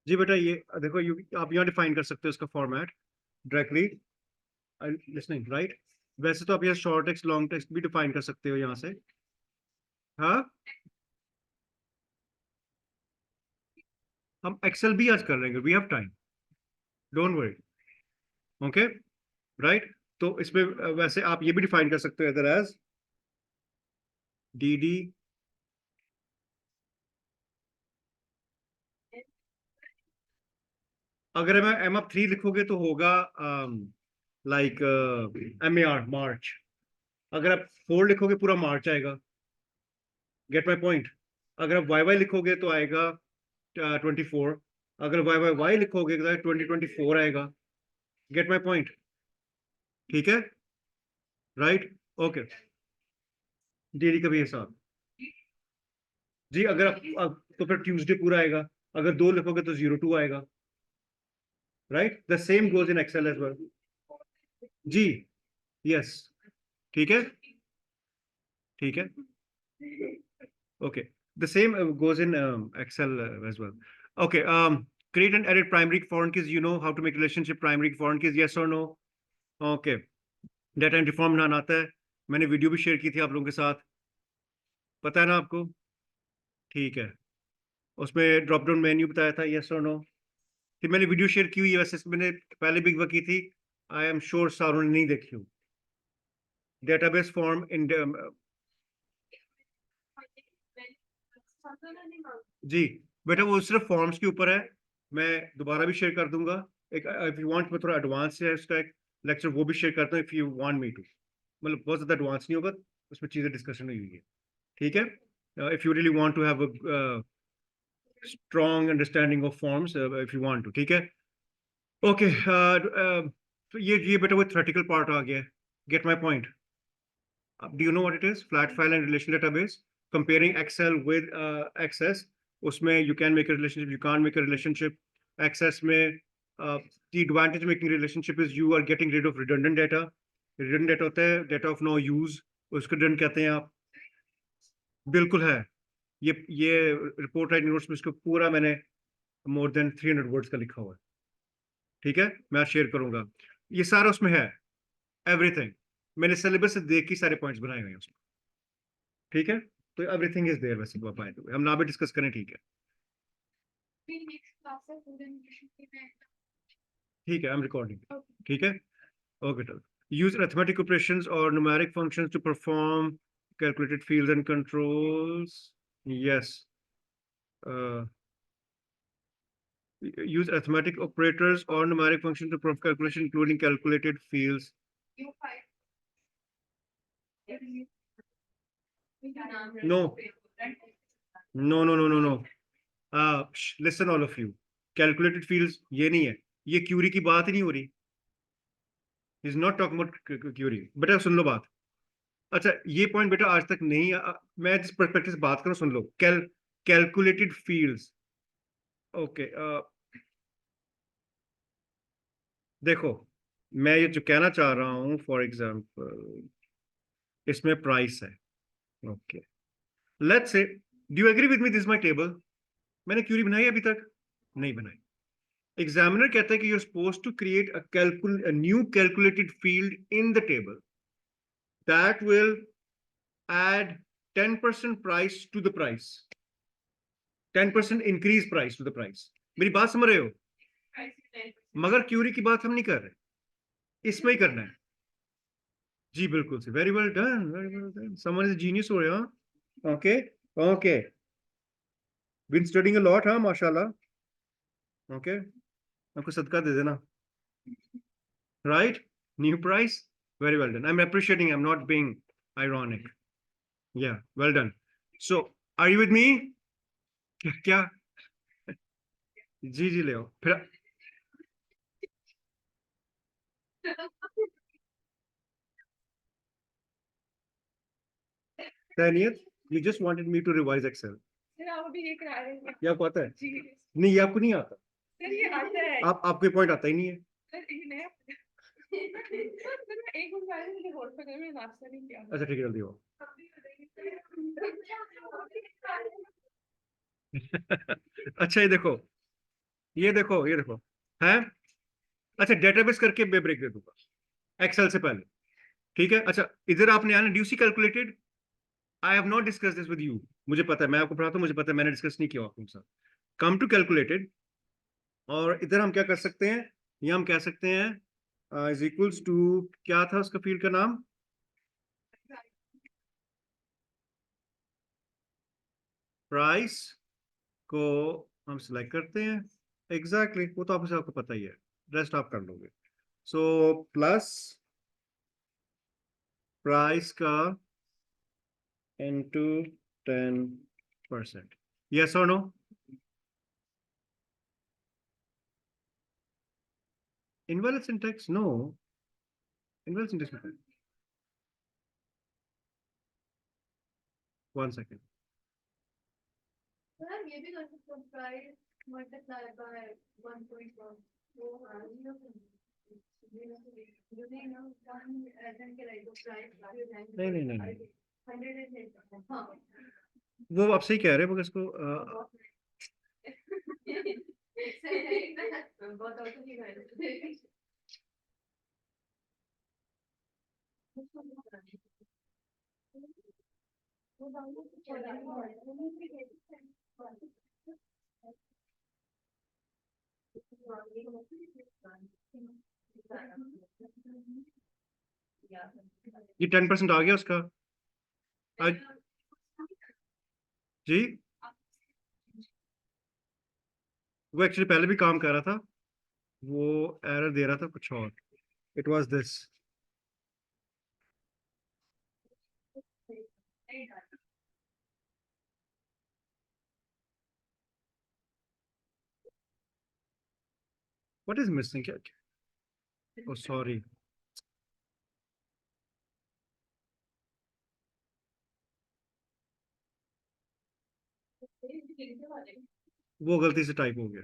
जी बेटा, ये देखो, आप यहाँ डिफाइन कर सकते हो इसका फॉर्मेट डायरेक्टली. Listening right. वैसे तो आप यहाँ शॉर्ट टेक्स्ट, लॉन्ग टेक्स्ट भी डिफाइन कर सकते हो यहाँ से. हाँ, हम एक्सेल भी आज कर लेंगे. We have time, don't worry. Okay, right. तो इसमें वैसे आप ये भी डिफाइन कर सकते हो इधर एज डी डी. अगर मैं M3 लिखोगे तो होगा लाइक MAR, मार्च. अगर आप 4 लिखोगे पूरा मार्च आएगा. Get my point? अगर आप YY लिखोगे तो आएगा 24. अगर YYY लिखोगे तो 2024 आएगा. Get my point? ठीक है, राइट. ओके, डेली का भी हिसाब. जी, अगर आप तो फिर ट्यूसडे पूरा आएगा. अगर 2 लिखोगे तो 02 आएगा. Right, the same goes in Excel as well. जी, यस. ठीक है, ठीक है. Okay, the same goes in Excel as well. Okay, create and edit primary foreign keys. You know how to make relationship primary foreign keys, yes or no? Okay, data entry form बनाना आता है. मैंने video भी share की थी आप लोगों के साथ, पता है ना आपको? ठीक है, उसमें ड्रॉप डाउन मेन्यू बताया था, yes or no? कि मैंने वीडियो शेयर की हुई है, वैसे मैंने पहले भी की थी. आई एम श्योर सारों ने नहीं देखी. डेटाबेस फॉर्म इन जी बेटा, वो सिर्फ फॉर्म्स के ऊपर है. मैं दोबारा भी शेयर कर दूंगा. एक इफ यू वांट, मैं थोड़ा एडवांस है उसका एक लेक्चर, वो भी शेयर करता हूँ if you want me to. मतलब बहुत ज्यादा एडवांस नहीं होगा, उसमें चीजें डिस्कशन हुई है. ठीक है, if you really want to have a strong understanding of forms, if you want to. ठीक है, ओके. तो ये बेटा वो थ्योरेटिकल पार्ट आ गया. Gate my point? Do you know what it is? Flat file and relation database. Comparing Excel with Access. उसमें you can make a relationship, you can't make a relationship. Access में the advantage of making relationship is you are getting rid of redundant data. Redundant data होता है data of no use. उसको redundant कहते हैं आप. बिल्कुल है. ये रिपोर्ट राइटिंग नोट्स में इसको पूरा मैंने more than 300 words का लिखा हुआ है. ठीक है, मैं शेयर करूंगा. ये सारा उसमें है, एवरीथिंग. मैंने सिलेबस से देख के सारे पॉइंट्स बनाए हुए हैं उसमें. ठीक है, तो एवरीथिंग इज देयर. वैसे बाय द वे हम ना भी डिस्कस करें. ठीक है, ठीक है, आई एम रिकॉर्डिंग. ठीक है, ओके. चलो, यूज अरिथमेटिक ऑपरेशंस और numeric functions to perform calculated fields and controls. Yes, use arithmetic operators or numeric functions to perform calculation including calculated fields. No, no, no, no, no, no. Listen all of you. Calculated fields ये नहीं है. ये Curie की बात ही नहीं हो रही. He's not talking about Curie. बेटा सुन लो बात. अच्छा, ये पॉइंट बेटा आज तक नहीं, मैं जिस पर्सपेक्टिव से बात करूं सुन लो. Calculated fields. ओके, देखो, मैं ये जो कहना चाह रहा हूँ, फॉर एग्जाम्पल इसमें प्राइस है। Okay, let's say, do you agree with me, this my table. मैंने क्यूरी बनाई अभी तक? नहीं बनाई। एग्जामिनर कहता है कि you are suppose to create a new calculated field in the table that will add 10% price to the price, 10% increase price to the price। मेरी बात समझ रहे हो? मगर क्यूरी की बात हम नहीं कर रहे, इसमें ही करना है। जी बिल्कुल से, very well done, very well done, someone is genius हो रहे हो। Okay, okay, been studying a lot, हाँ माशाल्लाह। ओके, आपको सदका दे देना। Right, new price, very well done, I am appreciating, I am not being ironic. Yeah, well done. So are you with me? क्या? जी जी, ले आओ फिर। तैनियत, you just wanted me to revise Excel। Sir आप अभी ये करा रहे हैं। ये आपको आता है? जी। नहीं, ये आपको नहीं आता। सर ये आता है। आपको पॉइंट आता ही नहीं है। सर ये नया। सर मैं एक बार पहले मुझे होल्ड पे गए, मैंने नाश्ता नहीं किया। अच्छा ठीक है, जल्दी हो। अच्छा ये देखो, ये देखो, ये देखो है। अच्छा, डेटाबेस करके मैं ब्रेक दे दूंगा एक्सेल से पहले। ठीक है, अच्छा इधर आपने आना ड्यूसी calculated. I have not discuss this with you. मुझे पता है, मैं आपको पढ़ाता हूँ, मुझे पता है, मैंने डिस्कस नहीं किया आपके साथ। कम टू कैलकुलेटेड, और इधर हम क्या कर सकते हैं, ये हम कह सकते हैं इज इक्वल्स टू, क्या था उसका फील्ड का नाम? प्राइस को हम सिलेक्ट करते हैं। एग्जैक्टली वो तो आपको पता ही है, रेस्ट आप कर लोगे। सो प्लस प्राइस का इनटू 10%। यस और no? Invalid syntax? No, invalid syntax. One second. Sir ये भी कर सकते हो, प्राइस मल्टीप्लाई बाय 1.1। वो नहीं नहीं नहीं नहीं, 100। हाँ, वो आप सही कह रहे हैं, मगर इसको ये 10% आ गया उसका। आज जी, वो एक्चुअली पहले भी काम कर रहा था, वो एरर दे रहा था कुछ और। It was this. What is missing? क्या? ओ सॉरी, वो गलती से टाइप हो गया।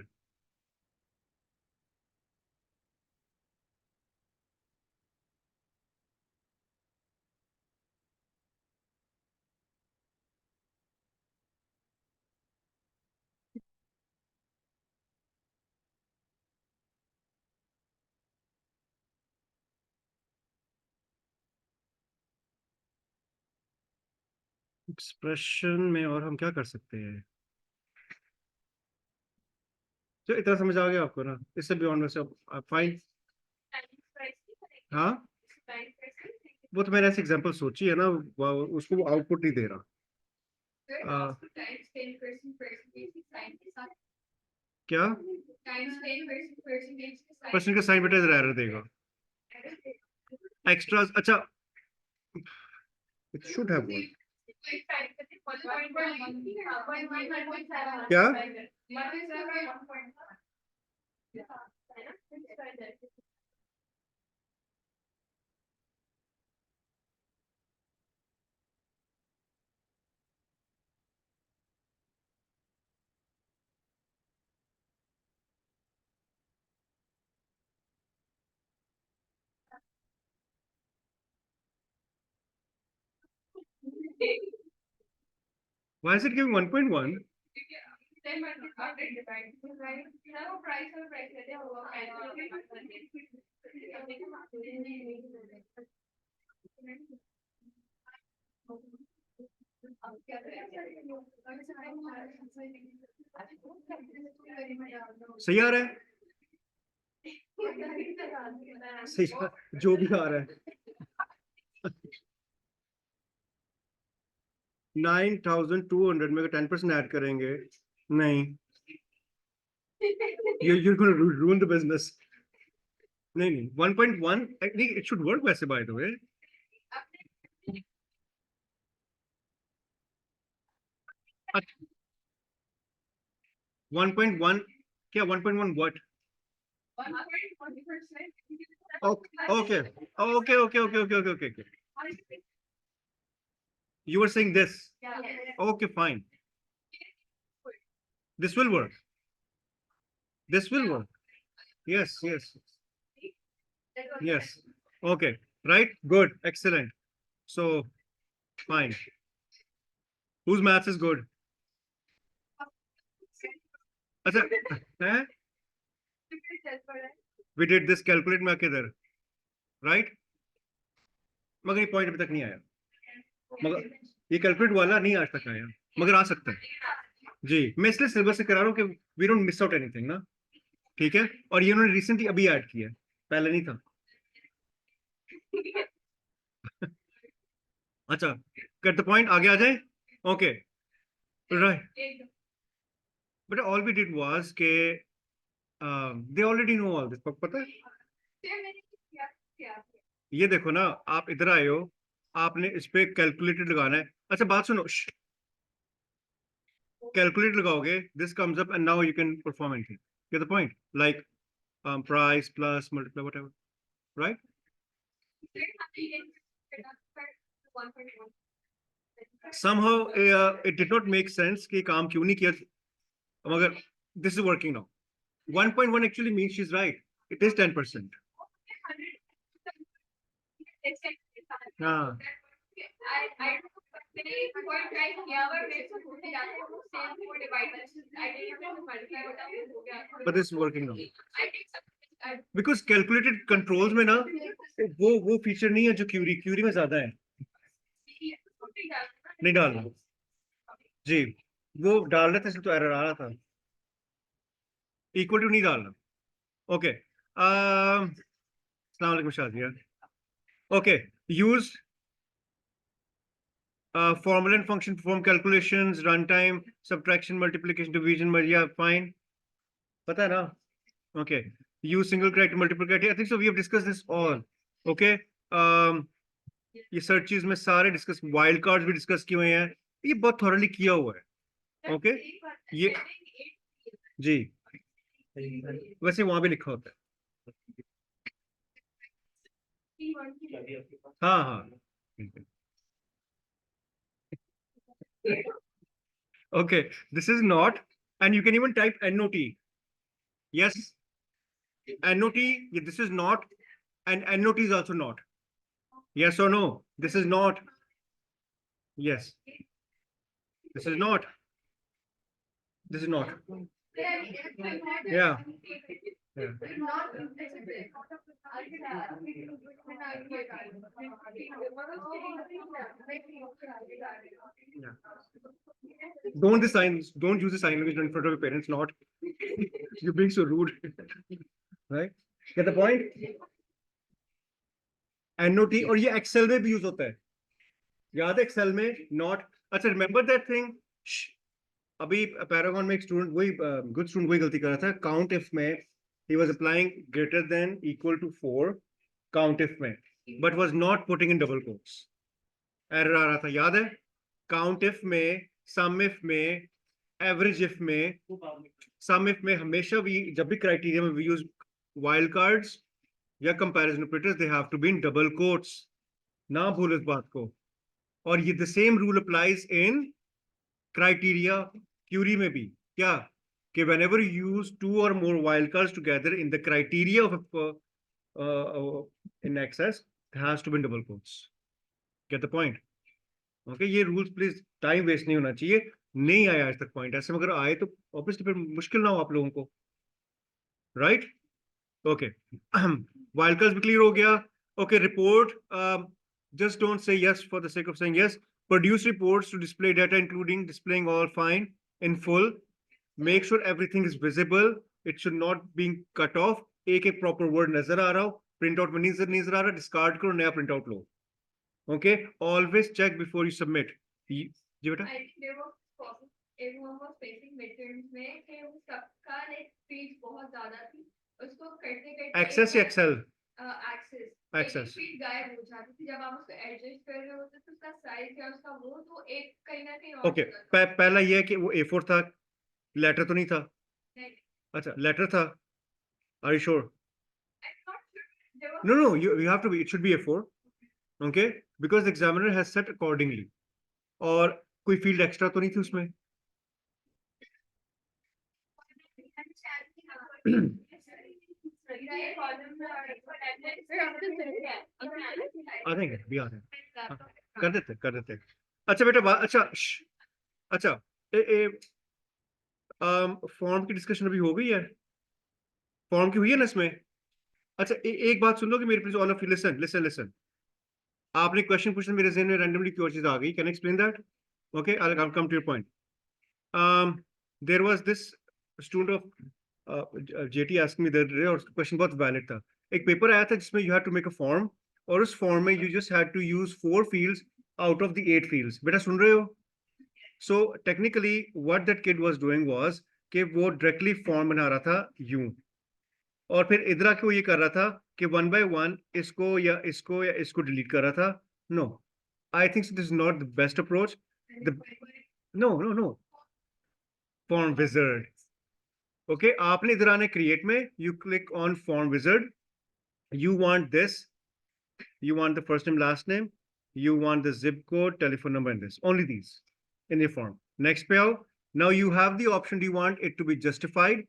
एक्सप्रेशन में और हम क्या कर सकते हैं? तो इतना समझ आ गया आपको ना, इससे बियॉन्ड में से आप फाइन। हाँ, वो तो मैंने ऐसे एग्जांपल सोची है ना, उसको वो आउटपुट नहीं दे रहा। आ, क्या? परसेंट का साइन बेटा इधर एरर देगा। एक्स्ट्रा, अच्छा, इट शुड हैव वन। क्या? Why is it giving 1.1? सही आ रहा है? सही जो भी आ रहा है 9,200 में 10% ऐड करेंगे नहीं you're going to ruin the business. नहीं 1.1 it should work वैसे by the way. अच्छा, 1.1 क्या 1.1 what? Okay. You were saying this. Okay, fine. This will work. This will work. Yes. Yes. Okay. Right. Good. Excellent. So, fine. Whose maths is good? We did this calculate में आके इधर, right? मगर ये point अभी तक नहीं आया. मगर ये calculate वाला नहीं आज तक आया. मगर आ सकता है. जी, मैं इसलिए सिलेबस से करा रहा हूँ कि we don't miss out anything ना. ठीक है? और ये उन्होंने recently अभी ऐड किया है. पहले नहीं था. अच्छा, get the point. आगे आ जाए. Okay. Right. But all we did was के they already know all this. पता है? ये देखो ना, आप इधर आए हो, आपने इस पे कैलकुलेटेड लगाना है. अच्छा बात सुनो, कैलकुलेट लगाओगे, this comes up and now you can perform anything. Get the point? Like price plus multiply whatever, right? Somehow it did not make sense कि काम क्यों नहीं किया, मगर this is working now. 1.1 actually means she's right. It is 10%. हाँ. But this is working now. Because calculated controls में ना वो फीचर नहीं है जो क्यूरी में ज्यादा है. नहीं डालना जी, वो डाल रहे थे तो एरर आ रहा था. इक्वल टू नहीं डालना. ओके. अस्सलाम वालेकुम Shadiya. Okay. Use formula and function, perform calculations, runtime, subtraction, multiplication, division, yeah, fine. पता है ना? Okay. Use single criteria, multiple criteria. I think so. We have discussed this all. Okay. ये searches में सारे discuss, wild cards भी discuss किए हुए हैं. ये बहुत thoroughly किया हुआ है. Okay. ये जी. वैसे वहां भी लिखा होता है. हाँ. Okay, this is not, and you can even type NOT. Yes, NOT, this is not, and NOT is also not. Yes or no? This is not. Yes. This is not. This is not. Yeah. Don't use the sign language in front of your parents. Not. You're being so rude. Right? Get the point? NOT और ये Excel में भी use होता है. याद है Excel में not. अच्छा, remember that thing? अभी पैरागॉन में एक स्टूडेंट वही गुड स्टूडेंट वही गलती कर रहा था. काउंट इफ में he was applying greater than equal to 4 count if में, but was not putting in double quotes. Error आ रहा था. याद है? काउंट इफ में, सम इफ में, एवरेज इफ में, सम इफ में हमेशा भी जब भी क्राइटेरिया में वी यूज वाइल्ड कार्ड्स या comparison operators, they have to be in double quotes. ना भूल इस बात को. और ये the same rule applies in criteria query में भी. क्या कि whenever you use 2 or more wildcards together in the criteria of in access, it has to be in double quotes. Get the point? Okay, ये rules please, time waste नहीं होना चाहिए। नहीं आया आज तक पॉइंट, ऐसे मगर आए तो ऑब्वियसली फिर मुश्किल ना हो आप लोगों को, राइट? ओके, वाइल्ड कार्ड्स भी क्लियर हो गया। Okay, report, just don't say yes for the sake of saying yes. Produce reports to display data, including displaying all fine in full. Make sure everything is visible. It should not be cut off. एक एक proper word नजर आ रहा हो, print out में नजर नजर आ रहा, discard करो, नया प्रिंट आउट लो। Okay, always check before you submit. जी बेटा। everyone was facing midterms में कि वो सबका like speed बहुत ज़्यादा थी, उसको करते करते एक्सेस या एक्सेल? एक्सेस स्पीड गायब हो जाती थी, जब आप उसको एडजस्ट कर रहे होते तो उसका साइज या उसका वो तो एक कहीं ना कहीं ओके, पहला ये है कि वो A4 था, लेटर तो नहीं था? अच्छा, लेटर था। Are you sure? No, no, you have to be, it should be A4, okay? Because the examiner has set accordingly. और कोई फील्ड एक्स्ट्रा तो नहीं थी उसमें? आ जाएंगे, भी आ जाएंगे, हाँ, कर देते कर देते। अच्छा बेटा, अच्छा अच्छा, फॉर्म की डिस्कशन अभी हो गई है? फॉर्म की हुई है ना इसमें? अच्छा, एक बात सुन लो कि मेरे please all of you listen listen listen. आपने क्वेश्चन पूछा, मेरे ज़हन में रैंडमली क्यों चीज आ गई, can explain that? Okay, I will come to your point. There was this student of JT asking me the other day, और क्वेश्चन बहुत वैलिड था। एक पेपर आया था जिसमें you had to make a form, और उस फॉर्म में you just had to use 4 fields out of the 8 fields. बेटा सुन रहे हो? So technically what that kid was doing was कि वो डायरेक्टली फॉर्म बना रहा था यूं, और फिर इधर आके वो ये कर रहा था कि वन बाय वन इसको या इसको डिलीट कर रहा था। No, I think this is not the best approach. No no no, form wizard. Okay, आपने इधर आने क्रिएट में, you click on form wizard, you want this, you want the first name, last name, you want the zip code, telephone number, and this, only these in your form. Next पे आओ, now you have the option, do you want it to be justified,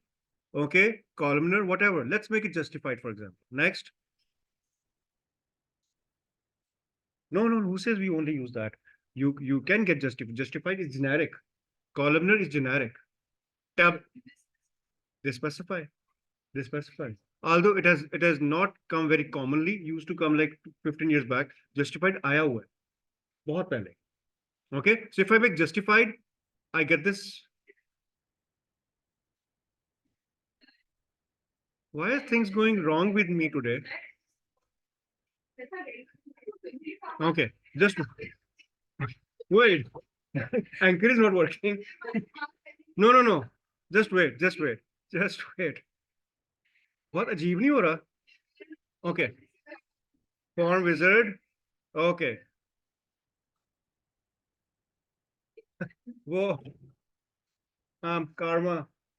okay, columnar, whatever, let's make it justified for example. Next. No, no, who says we only use that? You can get justified is generic, columnar is generic. Tab, they specify, they specify, although it has not come very commonly, used to come like 15 years back, justified आया हुआ है बहुत पहले। Okay, so if I make justified, I get this. Why are things going wrong with me today? Okay, just wait. Anchor is not working. No, no, no. Just wait, just wait, just wait. बहुत अजीब नहीं हो रहा? Okay, form wizard. Okay, वो karma.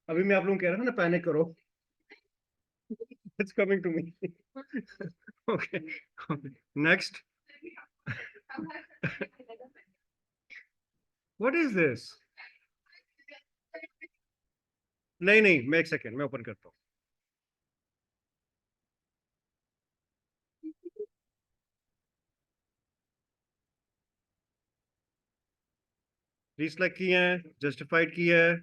अभी मैं आप लोगों को कह रहा था ना पैनिक करो. It's coming to me. Okay, okay. Next. What is this? नहीं नहीं, मैं एक सेकेंड, मैं ओपन करता हूँ। डिसलाइक किए हैं, जस्टिफाइड किया है।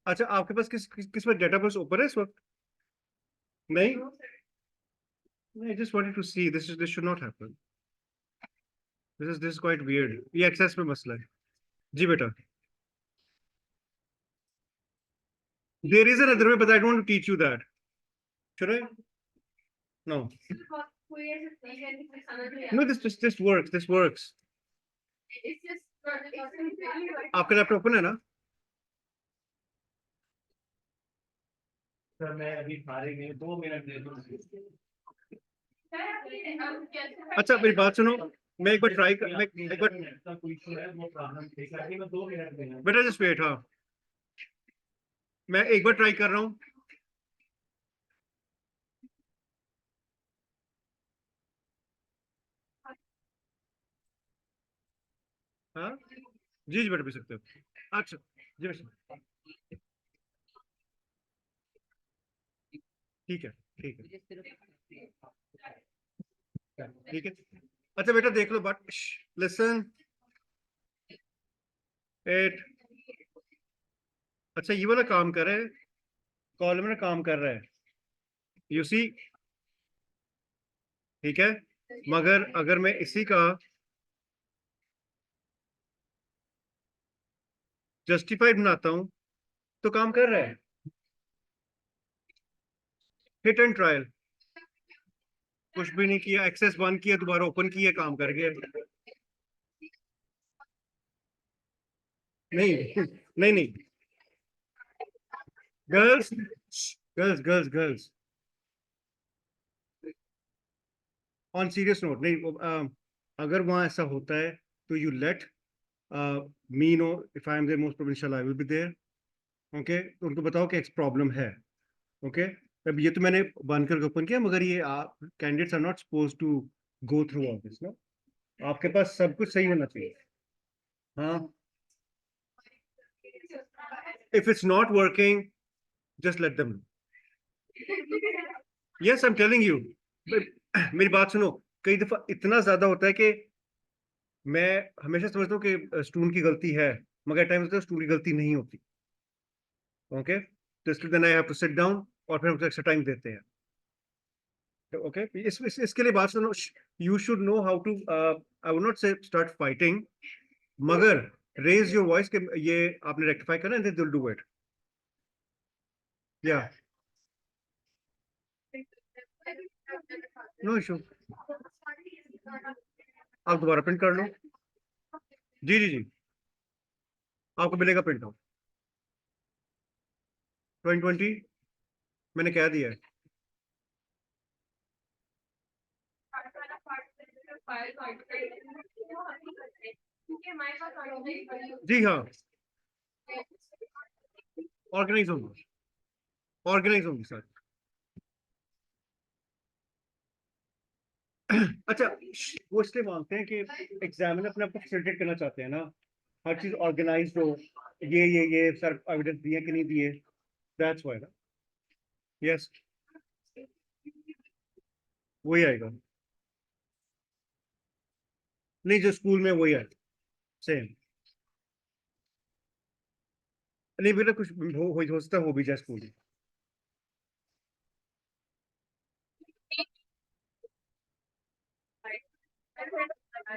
अच्छा, आपके पास किस में डेटा बेस ओपन है इस वक्त? नहीं, I just wanted to see, this should not happen. This is quite weird. ये एक्सेस में मसला है। जी बेटा। There is another way, but I don't want to teach you that. Should I? No. No, this works. This works. आपका laptop open है ना? Sir मैं अभी फारिग हूं, 2 मिनट दे दो। अच्छा मेरी बात सुनो, मैं एक बार ट्राई कर, मैं एक बार, बेटा जस्ट वेट, हाँ मैं एक बार ट्राई कर रहा हूँ। हाँ जी जी बेटा, पी सकते हो। अच्छा जी बेटा, ठीक है ठीक है। ठीक है, अच्छा बेटा देख लो, बट लिसन एट। अच्छा ये वाला काम कर रहा है, कॉलम में काम कर रहा है, यू सी, ठीक है। मगर अगर मैं इसी का जस्टिफाइड बनाता हूं तो काम कर रहा है, हिट एंड ट्रायल, कुछ भी नहीं किया, एक्सेस बंद किया, दोबारा ओपन किया, काम कर गया। नहीं नहीं नहीं, girls girls girls girls, on serious note, नहीं अगर वहां ऐसा होता है तो you let me know, if I am there most probably I will be there, okay. तो उनको बताओ कि एक प्रॉब्लम है, ओके। अब ये तो मैंने बंद करके ओपन किया, मगर ये candidates are not suppose to go through all this, no. आपके पास सब कुछ सही होना चाहिए। हाँ, if it's not working just let them, yes I am telling you. मेरी बात सुनो, कई दफा इतना ज्यादा होता है कि मैं हमेशा समझता हूँ कि स्टूडेंट की गलती है, मगर टाइम होता है स्टूडेंट की गलती नहीं होती, ओके। तो इसलिए then I have to sit down और फिर हम एक्स्ट्रा टाइम देते हैं, ओके। इसके लिए बात सुनो, you should know how to, I would not say start fighting, मगर रेज योर वॉइस के ये आपने रेक्टिफाई करना, and they will do it, या नो इशू। आप दोबारा प्रिंट कर लो, जी जी जी, आपको मिलेगा प्रिंट आउट 2020, मैंने कह दिया है। जी हाँ, ऑर्गेनाइज होंगी, ऑर्गेनाइज होंगी सर। अच्छा, वो इसलिए मांगते हैं कि एग्जामिनर अपने आप को फैसिलिटेट करना चाहते हैं ना, हर चीज ऑर्गेनाइज हो, ये सर एविडेंस दिए कि नहीं दिए, दैट्स व्हाई ना। यस, वही आएगा, नहीं जो स्कूल में वही आएगा, सेम। नहीं बेटा, कुछ हो सकता है, हो भी जाए स्कूल में।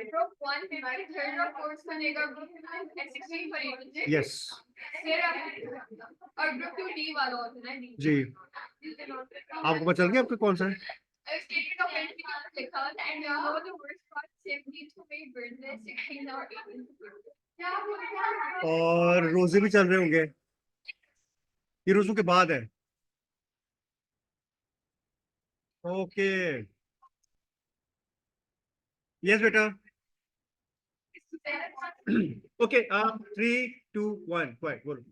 ग्रुप 1 में थर्ड और फोर्थ बनेगा, ग्रुप 16 बनेगा यस फिर और ग्रुप 2 डी वाला होता है ना, जी, आपको पता चल गया आपका कौन सा है? स्टेटमेंट ऑफ एंट्री लिखा था, and how the worst part simply to make business 16 और 18। और रोजे भी चल रहे होंगे, ये रोजों के बाद है, ओके। यस बेटा, ओके, 3 2 1 बोलो।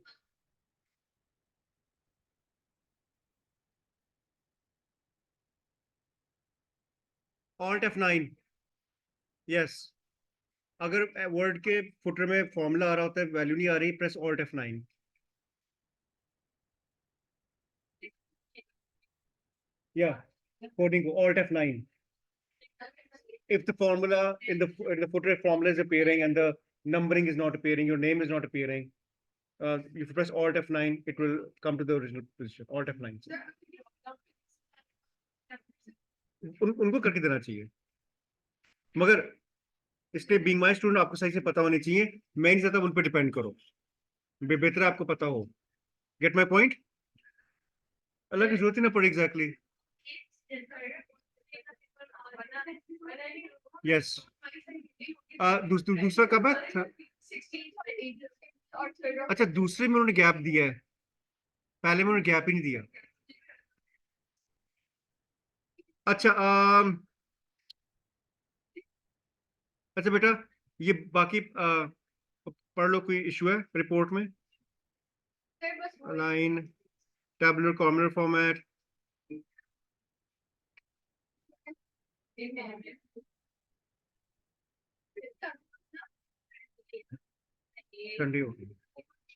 Alt F9, yes. अगर वर्ड के फुटर में फॉर्मूला आ रहा होता है, वैल्यू नहीं आ रही, प्रेस ऑल्ट F9, या कोडिंग को alt F9, if the formula in the footer formula is appearing and the numbering is not appearing, your name is not appearing, if you press alt F9 it will come to the original position, alt F9 से। उनको करके देना चाहिए, मगर इसलिए being my student आपको सही से पता होनी चाहिए, मैं नहीं चाहता उन पर डिपेंड करो, बेहतर है आपको पता हो, गेट माय पॉइंट, अलग की जरूरत ही ना पड़े, एग्जैक्टली, यस। दूसरा कब है? अच्छा, दूसरे में उन्होंने गैप दिया है, पहले में उन्होंने गैप ही नहीं दिया। अच्छा, अच्छा बेटा, ये बाकी पढ़ लो, कोई इशू है रिपोर्ट में? लाइन, टैबुलर कॉर्नर फॉर्मेट, ठंडी हो गई,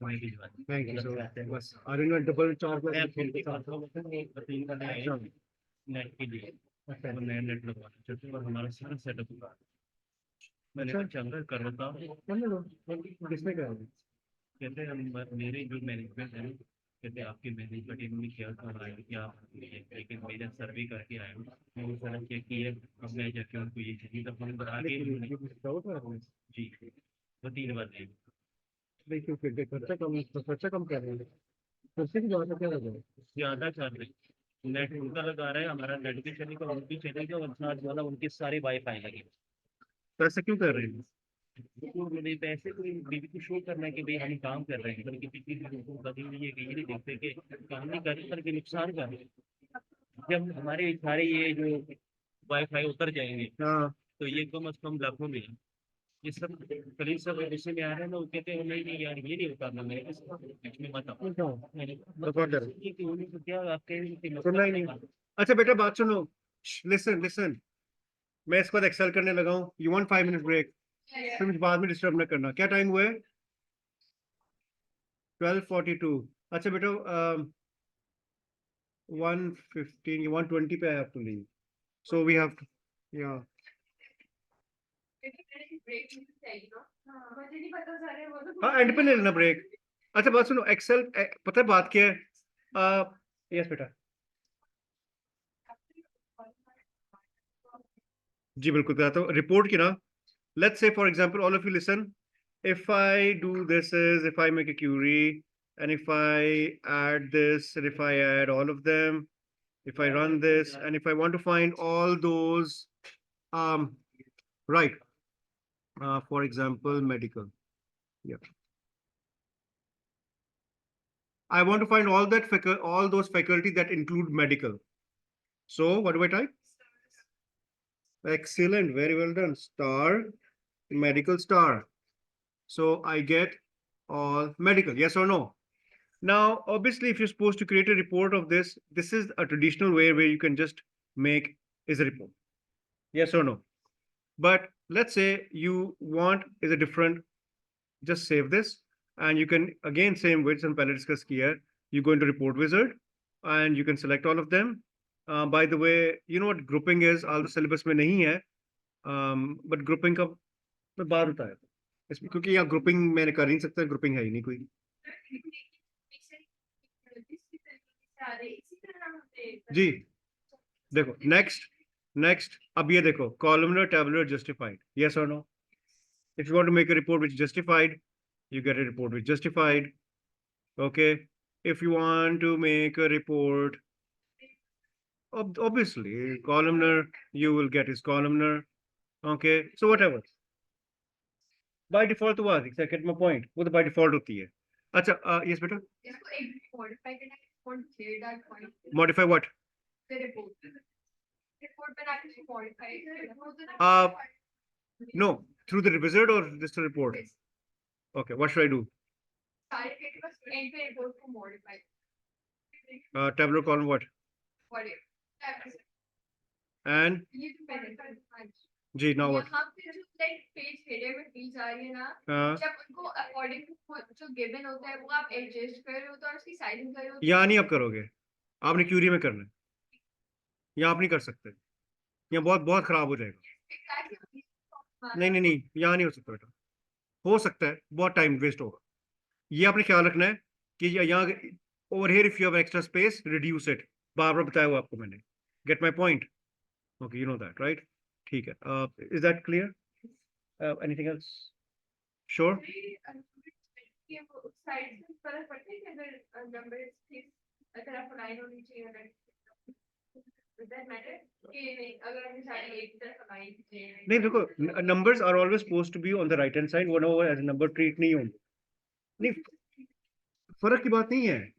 थैंक यू सर, बस आज मैं डबल चार्ज नेट के लिए वो नया नेट लगवाना चाहते हैं और हमारा सारा सेटअप हुआ। मैंने कहा चल रहा कर लेता हूँ। किसने कहा? कहते हैं हम मेरे जो मैनेजमेंट है ना, कहते हैं आपके मैनेजमेंट टीम में क्या कर रहा है क्या है, लेकिन मेरा सर्वे करके आया हूँ, मैंने सारा चेक किया। अब मैं जाके उनको ये चाहिए तब हम आगे जी वो 3 बार दिए। देखिए फिर खर्चा कम कर रहे हैं, खर्चे की ज्यादा क्या लग रहा है? ज्यादा कर रहे हैं। नेट उनका लगा रहा है, हमारा नेट भी चलेगा, उन भी चलेगा, और साथ वाला उनके सारे वाईफाई लगे। तो ऐसा क्यों कर रहे हैं? तो मेरे पैसे कोई बीवी को शो करना है कि भाई हम काम कर रहे हैं, बल्कि किसी को कभी नहीं है कि ये नहीं देखते कि काम नहीं कर रहे बल्कि नुकसान कर रहे हैं। जब हमारे सारे ये जो वाईफाई उतर जाएंगे हाँ तो ये कम से कम लाखों में है। ये सब करीब सब गुस्से में आ रहे हैं ना, वो कहते हैं नहीं नहीं यार ये नहीं होता ना, मेरे बीच में मत आओ। तो क्या करें? कि उन्हें तो क्या आपके सुनना ही नहीं। अच्छा बेटा बात सुनो, लिसन लिसन, मैं इसके बाद एक्सेल करने लगा हूँ। You want 5 minute break? फिर मुझे बाद में डिस्टर्ब ना करना। क्या टाइम हुआ है? 12:42। अच्छा बेटा 1:15 1:20 पे I have to leave, so we have to, या हाँ एंड पे ले लेना ब्रेक। अच्छा बात सुनो, एक्सेल पता है बात क्या है? यस बेटा जी बिल्कुल बताता हूँ रिपोर्ट की ना। Let's say for example all of you listen, if I do this is if I make a query and if I add this and if I add all of them, if I run this and if I want to find all those um right for example medical, yeah, I want to find all that all those faculty that include medical. So what do I type? Excellent, very well done. Star medical star. So I get all medical, yes or no? Now, obviously, if you're supposed to create a report of this, this is a traditional way where you can just make is a report. Yes or no? But let's say you want is a different, just save this and you can again same with some palette discuss here. You go into report wizard and you can select all of them. By the way, you know what grouping is? All the syllabus में नहीं है, but grouping का मैं बाद बताया था इसमें, क्योंकि यहाँ ग्रुपिंग मैंने कर नहीं सकता, ग्रुपिंग है ही नहीं कोई। जी देखो नेक्स्ट अब ये देखो columnar tabular justified, yes or no? If you want to make a report which is justified, you get a report which is justified. Okay, if you want to make a report obviously columnar, you will get is columnar. Okay, so whatever by default तो was exactly get my point, वो तो by default होती है। अच्छा yes बेटा, इसको एक modify करना है, font clear that point, modify what? the report पे आके इसको modify No, through the wizard or just a report? Okay, what should I do? सारे के बस एंड पे रिपोर्ट को modify Tabular column what? What And ये तो मैंने जी now what? यहाँ पे जो लाइक पेज हेडर में फील्ड्स आ रही है ना, जब उनको अकॉर्डिंग टू जो गिवन होता है वो आप एडजस्ट कर रहे हो तो और उसकी साइजिंग कर रहे हो, यहाँ नहीं आप करोगे, आपने क्यूरी में करना है, यहाँ आप नहीं कर सकते, यहाँ बहुत बहुत खराब हो जाएगा। नहीं नहीं नहीं यहाँ नहीं हो सकता बेटा, हो सकता है बहुत टाइम वेस्ट होगा। ये आपने ख्याल रखना है कि यहाँ over here if you have extra space reduce it, बार बार बताया हुआ आपको मैंने। Get my point? Okay you know that right? ठीक है, is that clear? Anything else? Sure? Side से फर्क पड़ता है कि अगर नंबर अगर आपको लाइन होनी चाहिए अगर नहीं देखो, numbers are always supposed to be on the right hand side, one over as a number treat नहीं होंगे, नहीं फर्क की बात नहीं है।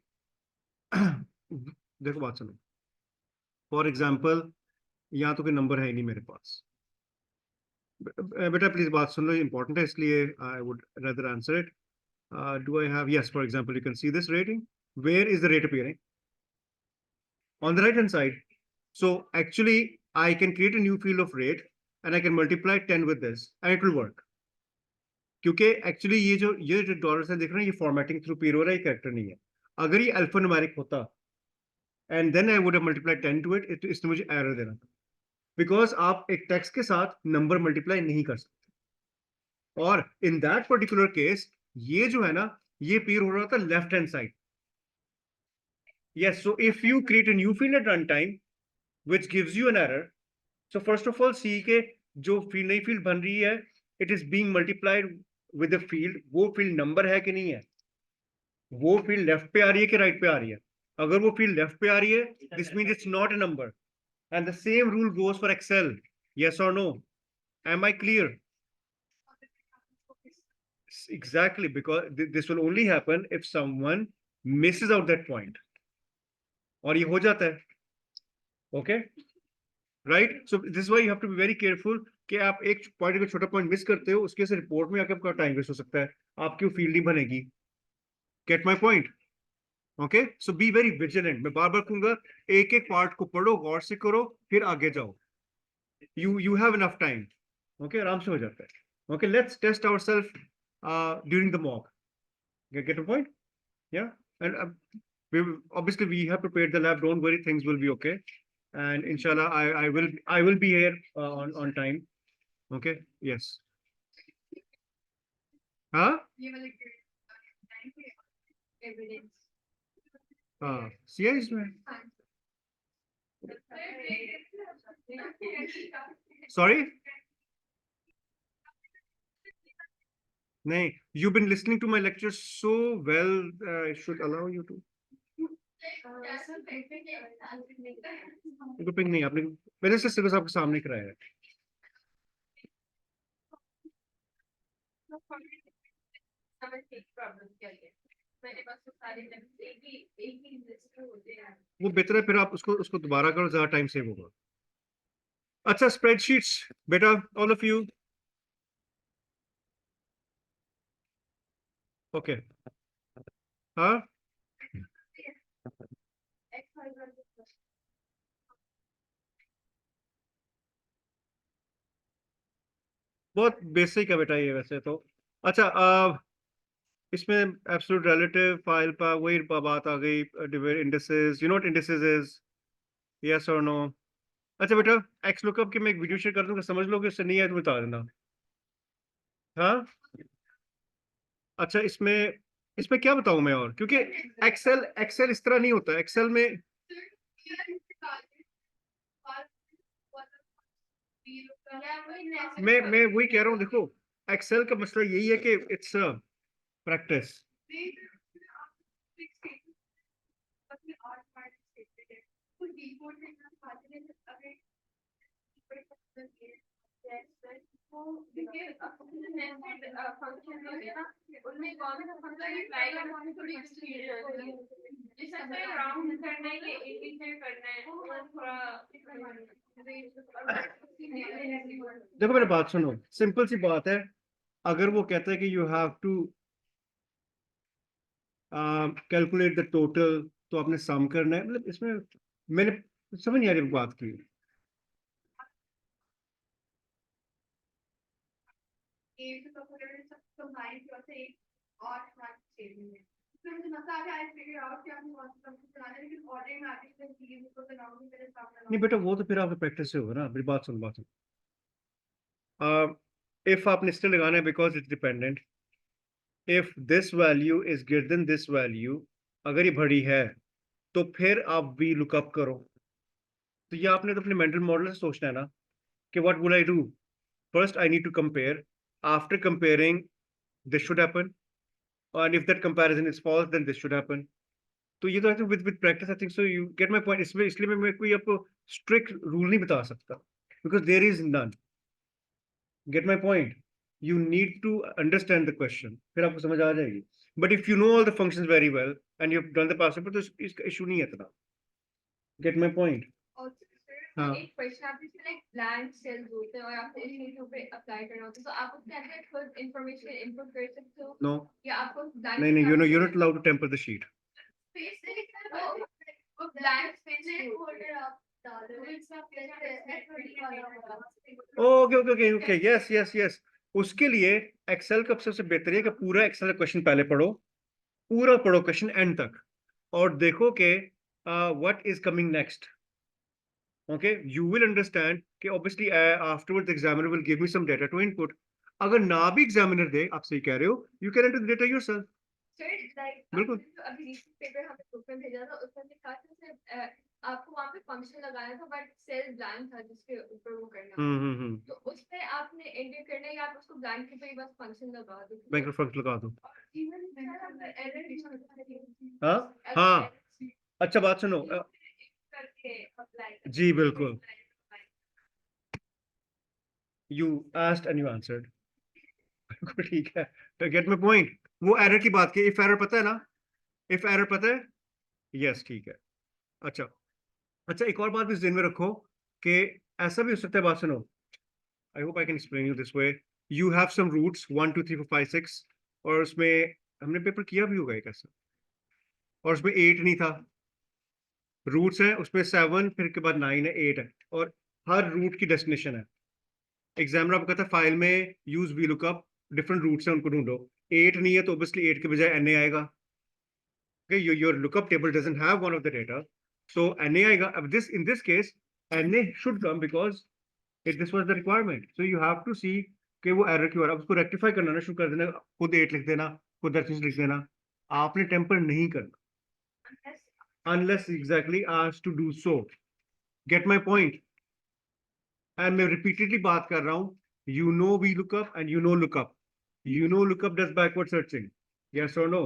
देखो बात सुनो, फॉर एग्जाम्पल यहाँ तो कोई नंबर है ही नहीं मेरे पास, बेटा प्लीज बात सुन लो, इंपॉर्टेंट है इसलिए I would rather answer it. Do I have, yes, for example you can see this rating, where is the rate appearing? On the right hand side. So actually I can create a new field of rate and I can multiply 10 with this and it will work. क्योंकि actually ये जो dollar से देख रहे हैं ये formatting through पीर हो रहा है, कैरेक्टर नहीं है। अगर ये अल्फान्यूमेरिक होता and then I would have multiplied 10 to it, इसने मुझे एरर देना था। बिकॉज आप एक टेक्स्ट के साथ नंबर मल्टीप्लाई नहीं कर सकते। और इन दैट पर्टिकुलर केस ये जो है ना, ये अपीयर हो रहा था left hand side. Yes, so if you create a new field at run time which gives you an error, so first of all see के जो फील्ड नई फील्ड बन रही है, it is being multiplied with the field, वो field number है कि नहीं है, वो फील्ड लेफ्ट पे आ रही है कि राइट पे आ रही है। अगर वो फील्ड लेफ्ट पे आ रही है, this means it's not a number. And the same rule goes for Excel. Yes और no? Am I clear? Exactly, because this will only happen if someone misses out that point. और ये हो जाता है, okay? Right? So this is why you have to be very careful कि आप एक point को छोटा पॉइंट मिस करते हो, उसके से रिपोर्ट में आके आपका टाइम वेस्ट हो सकता है, आपकी फील्ड नहीं बनेगी। Get my point? Okay? So be very vigilant. मैं बार बार कहूंगा, एक एक पार्ट को पढ़ो, गौर से करो, फिर आगे जाओ। You have enough time. Okay? आराम से हो जाता है। Okay? Let's test ourselves during the mock. Get the point? Yeah. And obviously we have prepared the lab. Don't worry, things will be okay. And inshallah, I will be here on time. Okay. Yes. Huh? Evidence. See, इसमें sorry. नहीं, you've been listening to my lectures so well. I should allow you to. Grouping नहीं, आपने मैंने से syllabus आपके सामने कराया है। वो बेहतर है, फिर आप उसको दोबारा करो, ज्यादा टाइम सेव होगा। अच्छा, स्प्रेडशीट्स बेटा, ऑल ऑफ यू। ओके। हाँ, बहुत बेसिक है बेटा ये वैसे तो। अच्छा, इसमें एब्सोल्यूट रिलेटिव फाइल पर वही बात आ गई, divide indices, you know what indices is? Yes और नो? अच्छा बेटा, एक्स लुकअप की मैं एक वीडियो शेयर कर दूंगा, समझ लोगे, उससे नहीं है तो बता देना। हाँ, अच्छा, इसमें इसमें क्या बताऊं मैं और, क्योंकि एक्सेल एक्सेल इस तरह नहीं होता। एक्सेल में मैं वही कह रहा हूँ, देखो एक्सेल का मसला यही है कि इट्स प्रैक्टिस। देखो मेरी बात सुनो, सिंपल सी बात है, अगर वो कहता है कि you have to calculate the total, तो आपने सम करना है, मतलब इसमें मैंने समझ नहीं आ रही बात की। नहीं बेटा, वो तो फिर आपकी प्रैक्टिस से होगा ना। मेरी बात सुन, बात सुन। इफ आपने स्टिल लगाना है, because it's dependent, if this value is greater than this value, अगर ये बड़ी है तो फिर आप भी लुकअप करो। तो ये आपने तो अपने मेंटल मॉडल से सोचना है ना कि what would I do, first I need to compare, after comparing this should happen, and if that comparison is false then this should happen. तो ये तो I think with practice, I think so you get my point. इसमें इसलिए मैं कोई आपको strict rule नहीं बता सकता, because there is none. Get my point? You need to understand the question, फिर आपको समझ आ जाएगी। But if you know all the functions very well and you have done the past paper, तो इसका इशू नहीं है इतना। Get my point? हाँ, एक क्वेश्चन आप इसमें लाइक ब्लैंक सेल्स होते हैं और आपको इस चीजों पे अप्लाई करना होता है, तो आप उसके अंदर खुद इंफॉर्मेशन इनपुट कर सकते हो नो, या आपको नहीं नहीं, you not allowed to tamper the sheet. वो ब्लैंक स्पेस होल्डर आप okay okay okay okay, yes yes yes. उसके लिए एक्सेल का सबसे बेहतर है कि पूरा एक्सेल का क्वेश्चन पहले पढ़ो, पूरा पढ़ो क्वेश्चन एंड तक, और देखो कि what is coming next. Okay, you will understand कि obviously afterwards the examiner will give me some data to input. अगर ना भी examiner दे, आप सही कह रहे हो, you can enter the data yourself. Sir, like बिल्कुल. आपने जो अभी recent paper हमें ग्रुप में भेजा था उसमें लिखा था सर आपको वहाँ पे फंक्शन लगाना था बट सेल ब्लैंक था जिसके ऊपर वो करना था. तो उसमें आपने एंटर करना है या आप उसको ब्लैंक के पे ही बस फंक्शन लगा दो. बैंक फंक्शन लगा दो. इवन सर अगर एरर दिखा हाँ हाँ. अच्छा बात सुनो. करके अप्लाई जी बिल्कुल. You asked and you answered. बिल्कुल ठीक है. तो get my point. वो एरर की बात की. If error पता है ना? If error पता है? Yes ठीक है. अच्छा. अच्छा एक और बात भी ज़हन में रखो कि ऐसा भी हो सकता है. बात सुनो. I hope I can explain you this way. You have some roots 1 2 3 4 5 6 और उसमें हमने पेपर किया भी होगा एक ऐसा और उसमें 8 नहीं था. रूट्स है उसमें 7 फिर के बाद 9 है 8 है और हर रूट की डेस्टिनेशन है. एग्जामिनर आपको कहता है फाइल में use V lookup different routes हैं उनको ढूंढो. 8 नहीं है तो ऑब्वियसली 8 के बजाय NA आएगा. Okay, your lookup table doesn't have one of the data, so NA आएगा. अब this in this case NA should come because this was the requirement. So you have to see कि वो error क्यों आ रहा है. उसको rectify करना ना शुरू कर देना. खुद 8 लिख देना, खुद 10 लिख देना. आपने टेम्पर नहीं करना unless exactly asked to do so. Get my point? And मैं repeatedly बात कर रहा हूँ. You know we lookup and you know lookup. You know lookup does backward searching. Yes or no?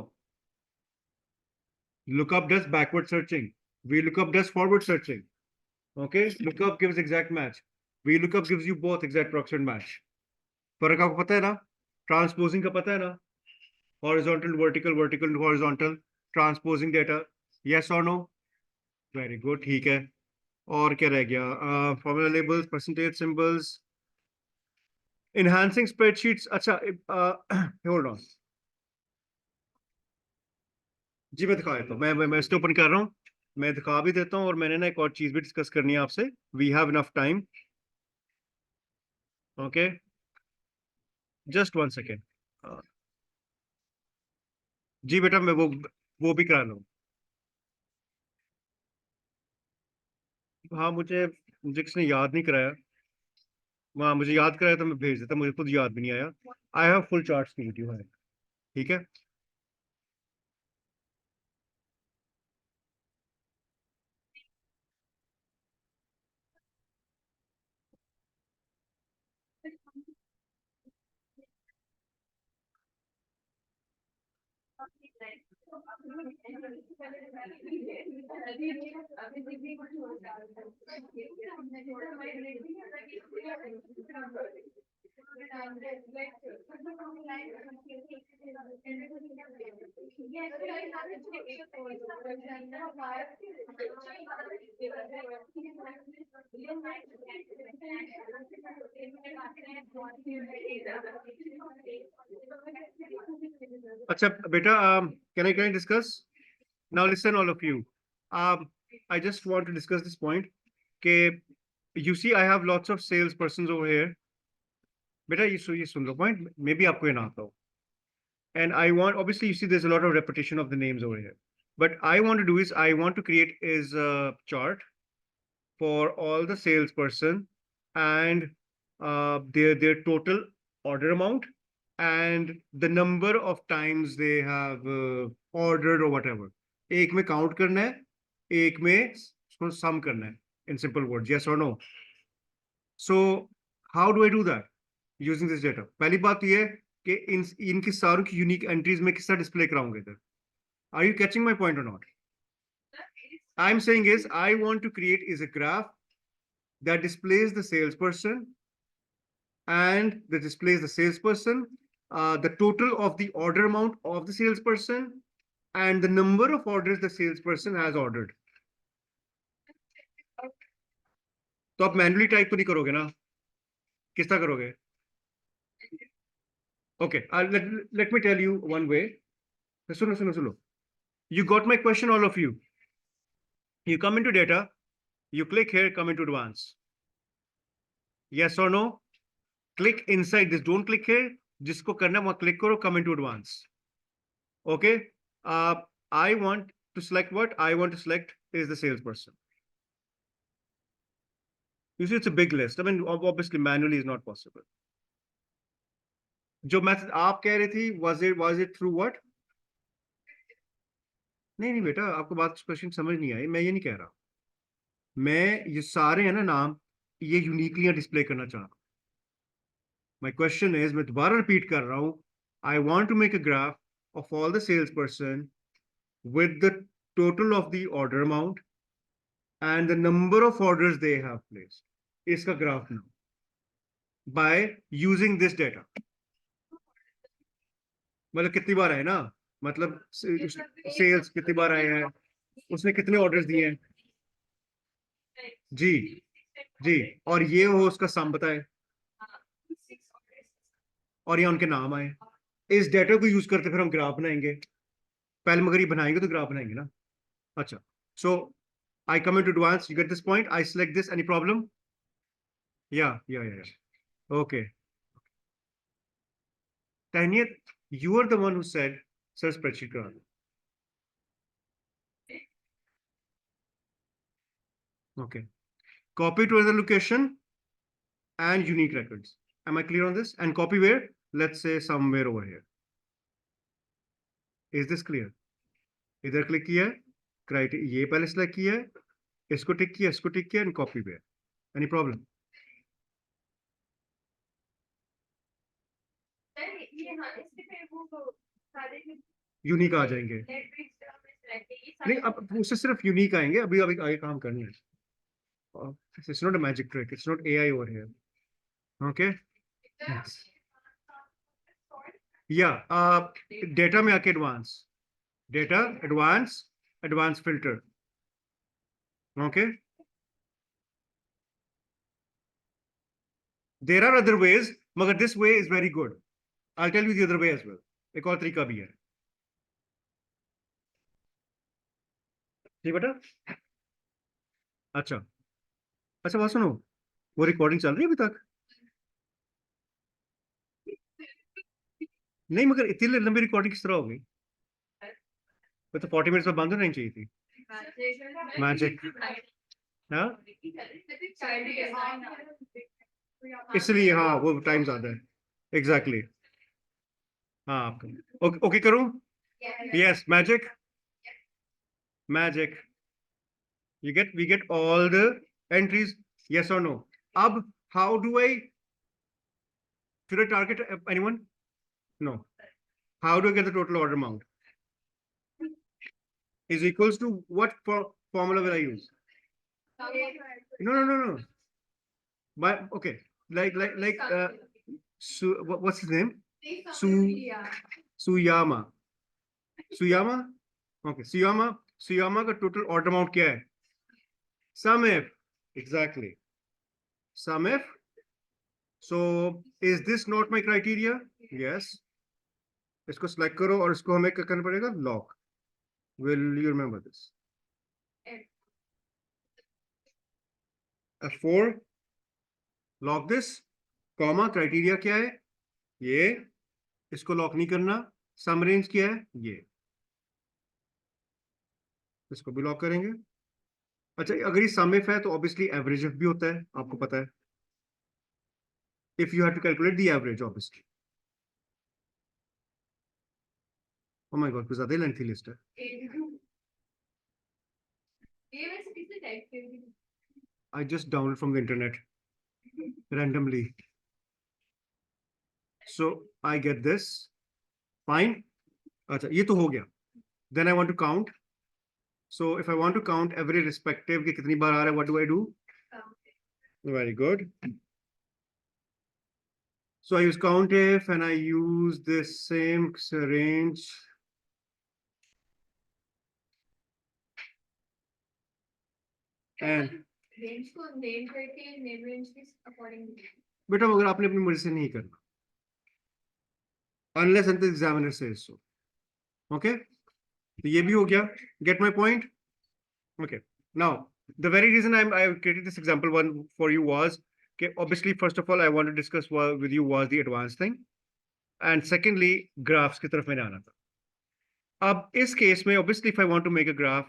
Lookup does backward searching. We lookup does forward searching. Okay? Lookup gives exact match. We lookup gives you both exact proximate match. फर्क आपको पता है ना? Transposing का पता है ना? Horizontal, vertical, vertical, horizontal. Transposing data. Yes or no? Very good. ठीक है. और क्या रह गया? Formula labels, percentage symbols. Enhancing spreadsheets. अच्छा, hold on. जी मैं दिखा देता हूँ. मैं इसको ओपन कर रहा हूँ. मैं दिखा भी देता हूँ और मैंने ना एक और चीज भी डिस्कस करनी है आपसे. We have enough time. Okay just 1 second. जी बेटा मैं वो भी करा लूँ. हाँ मुझे किसी ने याद नहीं कराया. हाँ मुझे याद कराया तो मैं भेज देता. मुझे खुद याद भी नहीं आया. आई हैव फुल चार्ट्स की वीडियो है. ठीक है. अच्छा बेटा can I discuss? Now listen all of you. I just want to discuss this point. Okay, you see I have lots of salespersons over here. बेटा ये सुन लो point. Maybe आपको ये ना आता हो. And I want, obviously you see there's a lot of repetition of the names over here. But I want to do is I want to create is a chart for all the salesperson and their total order amount and the number of times they have ordered or whatever. एक में count करना है, एक में उसको sum करना है. In simple words, yes or no? So how do I do that using this data? पहली बात ये है कि इनकी सारों की यूनिक एंट्रीज में किस तरह डिस्प्ले कराऊंगा इधर. Are you catching my point or not? I'm saying is I want to create is a graph that displays the salesperson and that displays the salesperson, the total of the order amount of the salesperson and the number of orders the salesperson has ordered. तो आप manually type तो नहीं करोगे ना. किस तरह करोगे? Okay, let me tell you one way. सुनो. You got my question, all of you. You come into data, you click here, come into advanced. Yes or no? Click inside this. Don't click here. जिसको करना है वहाँ click करो, come into advanced. Okay. I want to select what? I want to select is the salesperson. You see, it's a big list. I mean, obviously, manually is not possible. जो method आप कह रही थी, was it through what? नहीं बेटा, आपको बात question समझ नहीं आई. मैं ये नहीं कह रहा. मैं ये सारे हैं ना नाम, ये यूनिकली डिस्प्ले करना चाह रहा हूँ. My question is, मैं दोबारा रिपीट कर रहा हूँ. I want to make a graph of all the salesperson with the total of the order amount and the number of orders they have placed. इसका ग्राफ ना by using this data. मतलब कितनी बार आए ना, मतलब सेल्स कितनी बार आए हैं, उसने कितने ऑर्डर्स दिए हैं. जी जी, और ये हो उसका सम बताए और ये उनके नाम आए. इस डेटा को यूज करते फिर हम ग्राफ बनाएंगे. पहले मगर ये बनाएंगे तो ग्राफ बनाएंगे ना. अच्छा, सो I come into advance. You get this point? I select this. Any problem? Yeah. Okay. Taniyat, you are the one who said, sir, spreadsheet kara do. Okay. Copy to another location and unique records. Am I clear on this? And copy where? Let's say somewhere over here. Is this clear? इधर click किया है, criteria ये पहले select किया है, इसको tick किया, इसको टिक किया, and copy where. Any problem? Unique आ जाएंगे. नहीं, अब उससे सिर्फ यूनिक आएंगे. अभी अभी आगे काम करना है. It's not a magic trick. It's not AI over here. Okay. Yes. Yeah. Data में आके advance. Data, advanced filter. Okay. There are other ways, मगर this way is very good. I'll tell you the other way as well. एक और तरीका भी है. ठीक बेटा? अच्छा बात सुनो, वो रिकॉर्डिंग चल रही है अभी तक? नहीं, मगर इतनी लंबी रिकॉर्डिंग किस तरह हो गई? तो 40 मिनट्स में बंद होनी चाहिए थी. मैजिक. हाँ, इसलिए हाँ वो टाइम ज्यादा है. एग्जैक्टली. हाँ, आपका ओके करूं? Yes, magic. We get all the entries, yes or no. Ab, how do should I target anyone? No. How do I get the total order amount? Is equals to what formula will I use? No. But okay, like what's his name? Suyama. Okay, Suyama का total order amount क्या है? Sum if. Exactly. Sum if. So is this not my criteria? Yes. इसको select करो और इसको हमें क्या करना पड़ेगा? Lock. Will you remember this? F4. Lock this. Comma. Criteria क्या है? ये. इसको lock नहीं करना. Sum range क्या है? ये. इसको भी लॉक करेंगे. अच्छा, अगर ये सम इफ है तो ऑब्वियसली एवरेज इफ भी होता है, आपको पता है. If you have to calculate the average obviously. Oh my god, कुछ ज्यादा लेंथी लिस्ट है. I just download from the internet randomly. So I get this. Fine. अच्छा, ये तो हो गया. Then I want to count. So if I want to count every respective कि कितनी बार आ रहा है, what do I do? Very good. So I use COUNTIF and I use this same range. And range को name करके name range के according. बेटा अगर आपने अपनी मर्जी से नहीं करना, unless until examiner says so. Okay? तो ये भी हो गया. Get my point? Okay. Now, the very reason I created this example one for you was, okay, obviously, first of all, I want to discuss with you was the advanced thing. And secondly, graphs की तरफ मैंने आना था. अब इस case में, obviously, if I want to make a graph,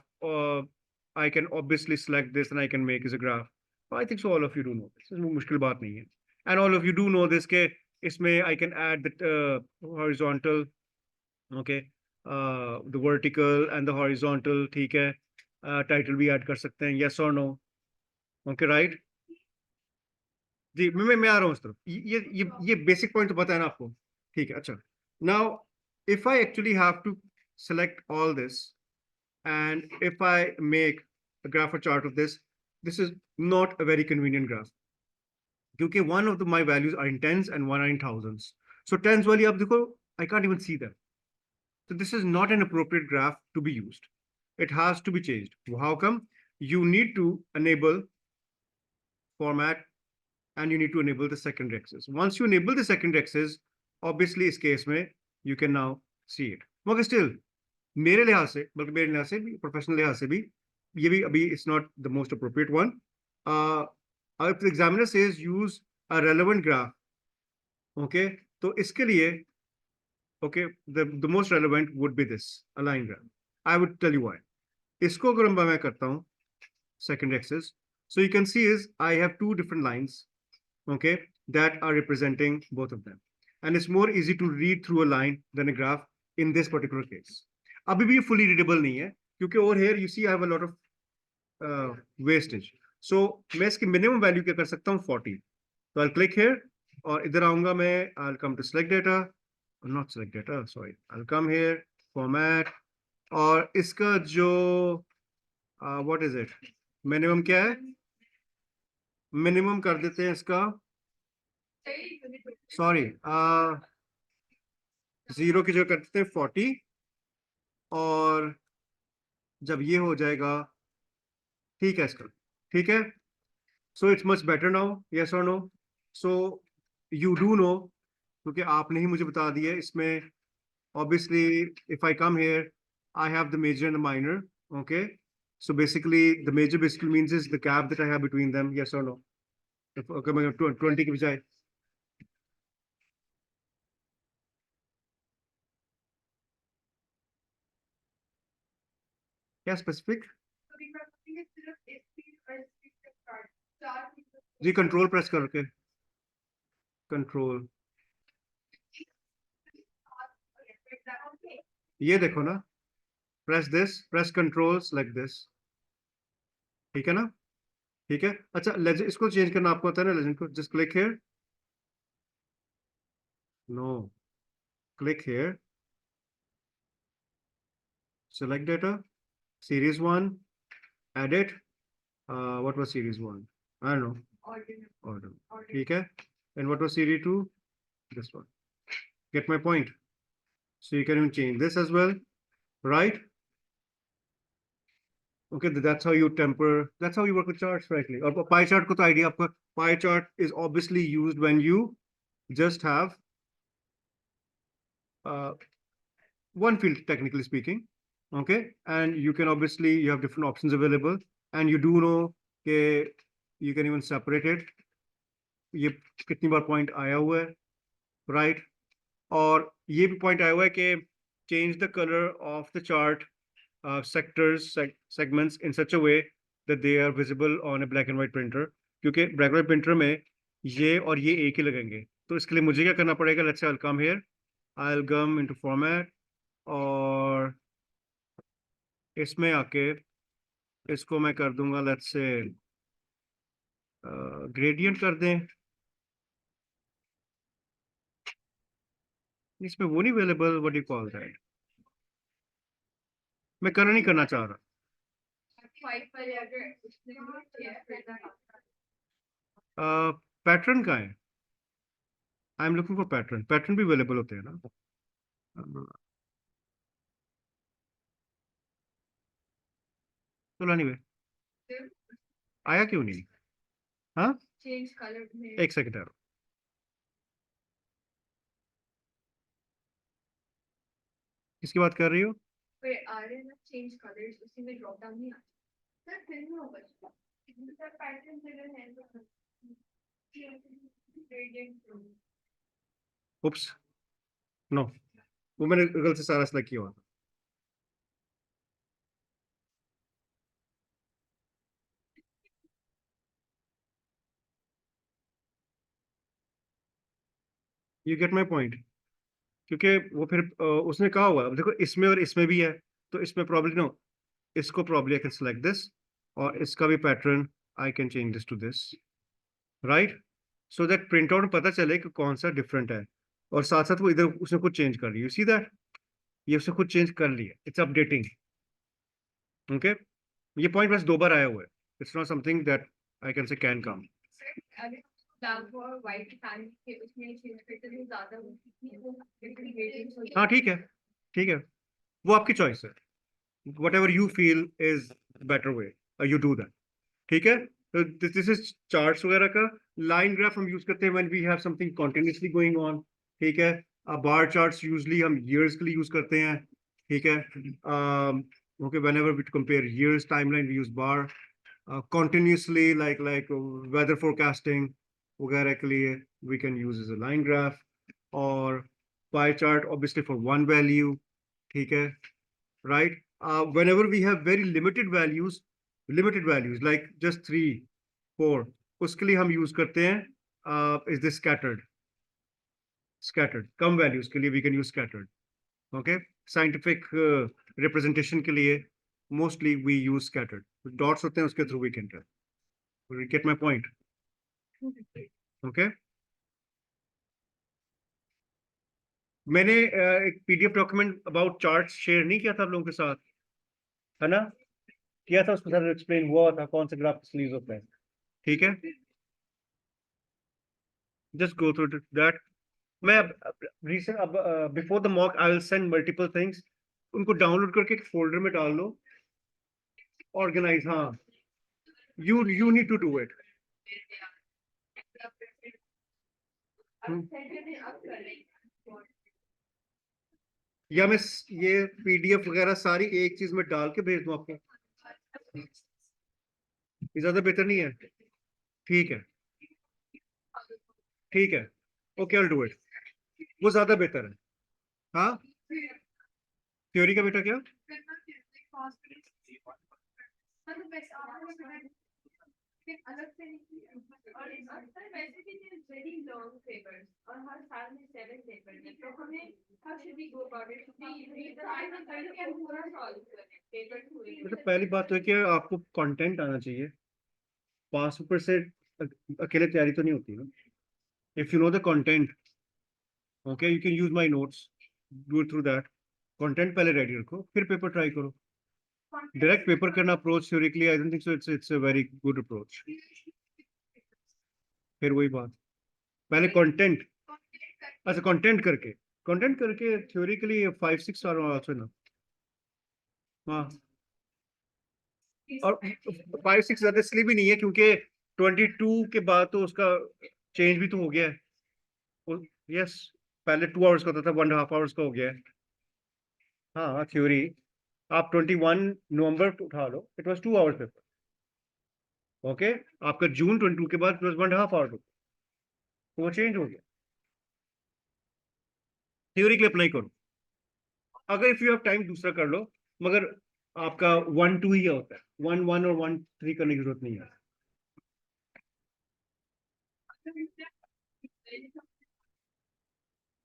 I can obviously select this and I can make as a graph. I think so all of you do know this. इसमें मुश्किल बात नहीं है. And all of you do know this के इसमें I can add the horizontal, okay, the vertical and the horizontal, ठीक है. Title भी add कर सकते हैं, yes or no, okay, right? जी मैं आ रहा हूँ उस तरफ. ये basic point तो पता है ना आपको, ठीक है. अच्छा, now if I actually have to select all this and if I make a graph or chart of this is not a very convenient graph. क्योंकि one of my values are in tens and one are in thousands. So tens वाली आप देखो, I can't even see them. So this is not an appropriate graph to be used. It has to be changed. How come? You need to enable format and you need to enable the secondary axis. Once you enable the secondary axis, obviously इस case में you can now see it. मगर still मेरे लिहाज से, बल्कि मेरे लिहाज से भी, प्रोफेशनल लिहाज से भी, ये भी अभी it's not the most appropriate one. If the examiner says use a relevant graph, okay, तो इसके लिए, okay, the most relevant would be this, a line graph. I would tell you why. इसको अगर मैं करता हूँ second axis, so you can see is I have two different lines, okay, that are representing both of them, and it's more easy to read through a line than a graph in this particular case. अभी भी fully readable नहीं है, क्योंकि over here you see I have a lot of wastage. So मैं इसकी minimum value क्या कर सकता हूँ 40. So I'll click here और इधर आऊंगा मैं, I'll come to select data, or not select data, sorry, I'll come here, format, और इसका जो what is it, minimum क्या है, minimum कर देते हैं इसका, sorry, 0 की जगह कर देते हैं 40, और जब ये हो जाएगा, ठीक है इसका, ठीक है. So it's much better now, yes or no? So you do know, क्योंकि आपने ही मुझे बता दिया इसमें. Obviously if I come here I have the major and the minor, okay, so basically the major basically means is the gap that I have between them, yes or no? If okay, मैं 20 की बजाय, क्या specific जी, control press करके, control, ये देखो ना, press this, press controls like this, ठीक है ना, ठीक है. अच्छा, लेजेंड इसको चेंज करना आपको होता है ना, लेजेंड को, just click here, no, click here, select data, series 1, edit, what was series 1, I don't know, order, ठीक है. And what was series 2, this one, get my point. So you can even change this as well, right? Okay, that's how you temper, that's how you work with charts, frankly. Or pie chart ko to idea aapka, pie chart is obviously used when you just have one field, technically speaking, okay, and you can obviously, you have different options available, and you do know that you can even separate it. ये कितनी बार point आया हुआ है, right? और ये भी point आया हुआ है कि change the color of the chart sectors, segments in such a way that they are visible on a black and white printer, क्योंकि black and white printer में ये और ये एक ही लगेंगे. तो इसके लिए मुझे क्या करना पड़ेगा? Let's say I'll come here, I'll come into format, और इसमें आके इसको मैं कर दूंगा, let's say gradient कर दें. इसमें वो नहीं available, what do you call that? मैं करना नहीं करना चाह रहा. पैटर्न का है, I am looking for pattern, pattern भी अवेलेबल होते हैं ना. चलो एनीवे, आया क्यों नहीं? हाँ, चेंज कलर में एक सेकंड यार, किसकी बात कर रही हो? फिर आ रहे हैं ना चेंज कलर्स, उसी में ड्रॉप डाउन नहीं आता सर, फिर में होगा सर, पैटर्न जगह है तो ग्रेडियंट. उप्स, नो, वो मैंने गलती से सारा सेलेक्ट किया हुआ था. You get my point? क्योंकि वो फिर उसने कहा हुआ है, अब देखो इसमें और इसमें भी है, तो इसमें प्रॉब्लम नो, इसको problem I can select this, और इसका भी pattern I can change this to this, right? So that print out पता चले कि कौन सा डिफरेंट है, और साथ साथ वो इधर उसने कुछ चेंज कर लिया, यू सी दैट, ये उसने खुद चेंज कर लिया, इट्स अपडेटिंग। ओके, ये पॉइंट बस 2 बार आया हुआ है, it's not something that I can say can come. अगर ब्लैक और व्हाइट फैमिली के उसमें चेंज करते तो ज्यादा होती है, वो बिल्कुल वेटिंग हो हाँ ठीक है, ठीक है, वो आपकी चॉइस है, what ever you feel is better way, you do that, ठीक है? तो दिस इज चार्ट्स वगैरह का। लाइन ग्राफ हम यूज करते हैं when we have something continuously going on, ठीक है? बार चार्ट्स यूजली हम ईयर्स के लिए यूज करते हैं, ठीक है? Okay, whenever we compare years timeline we use bar. continuously like weather forecasting वगैरह के लिए we can use as a line graph, और pie chart obviously for one value, ठीक है, right? Whenever we have very limited values like just 3 4, उसके लिए हम use करते हैं is this scattered come values के लिए we can use scattered, okay? Scientific representation के लिए mostly we use scattered, dots होते हैं उसके through we can tell, you get my point? Okay, मैंने एक PDF document about charts share नहीं किया था आप लोगों के साथ, है ना? किया था, उसके साथ एक्सप्लेन हुआ था कौन सा ग्राफ किसने यूज होता है, ठीक है? Just go through that. मैं रीसेंट अब before the mock I will send multiple things, उनको डाउनलोड करके एक फोल्डर में डाल लो, ऑर्गेनाइज, हाँ, you need to do it. या मैं ये पीडीएफ वगैरह सारी एक चीज में डाल के भेज दूं आपको, ये ज्यादा बेहतर नहीं है? ठीक है, ठीक है, okay, I will do it, वो ज्यादा बेहतर है। हाँ, थ्योरी का बेटा क्या? अलग से और अक्सर वैसे भी वेरी लॉन्ग पेपर्स और हर साल में 7 पेपर है, तो हमें how should we go about it? Should we read the final and can पूरा solve करें पेपर पूरे? मतलब पहली बात तो है कि आपको कंटेंट आना चाहिए, पास ऊपर से अकेले तैयारी तो नहीं होती ना। If you know the content, okay, you can use my notes, do it through that. Content पहले रेडी रखो, फिर पेपर ट्राई करो। डायरेक्ट पेपर करना approach theoretically I don't think so, it's a very good approach. फिर वही बात, पहले content, अच्छा कंटेंट करके थ्योरी के लिए 5-6 साल आल्सो ना। हाँ, और 5-6 ज्यादा इसलिए भी नहीं है क्योंकि 22 के बाद तो उसका चेंज भी तो हो गया है। यस, पहले 2 आवर्स का होता था, 1.5 आवर्स का हो गया है। हाँ, थ्योरी आप 21 नवंबर उठा लो, it was 2 hours paper, okay? आपका जून 22 के बाद 1.5 आवर्स, तो वो चेंज हो गया। थ्योरी के लिए अप्लाई करो, अगर इफ यू हैव टाइम दूसरा कर लो, मगर आपका 1-2 ही होता है, 1-1 और 1-3 करने की जरूरत नहीं है।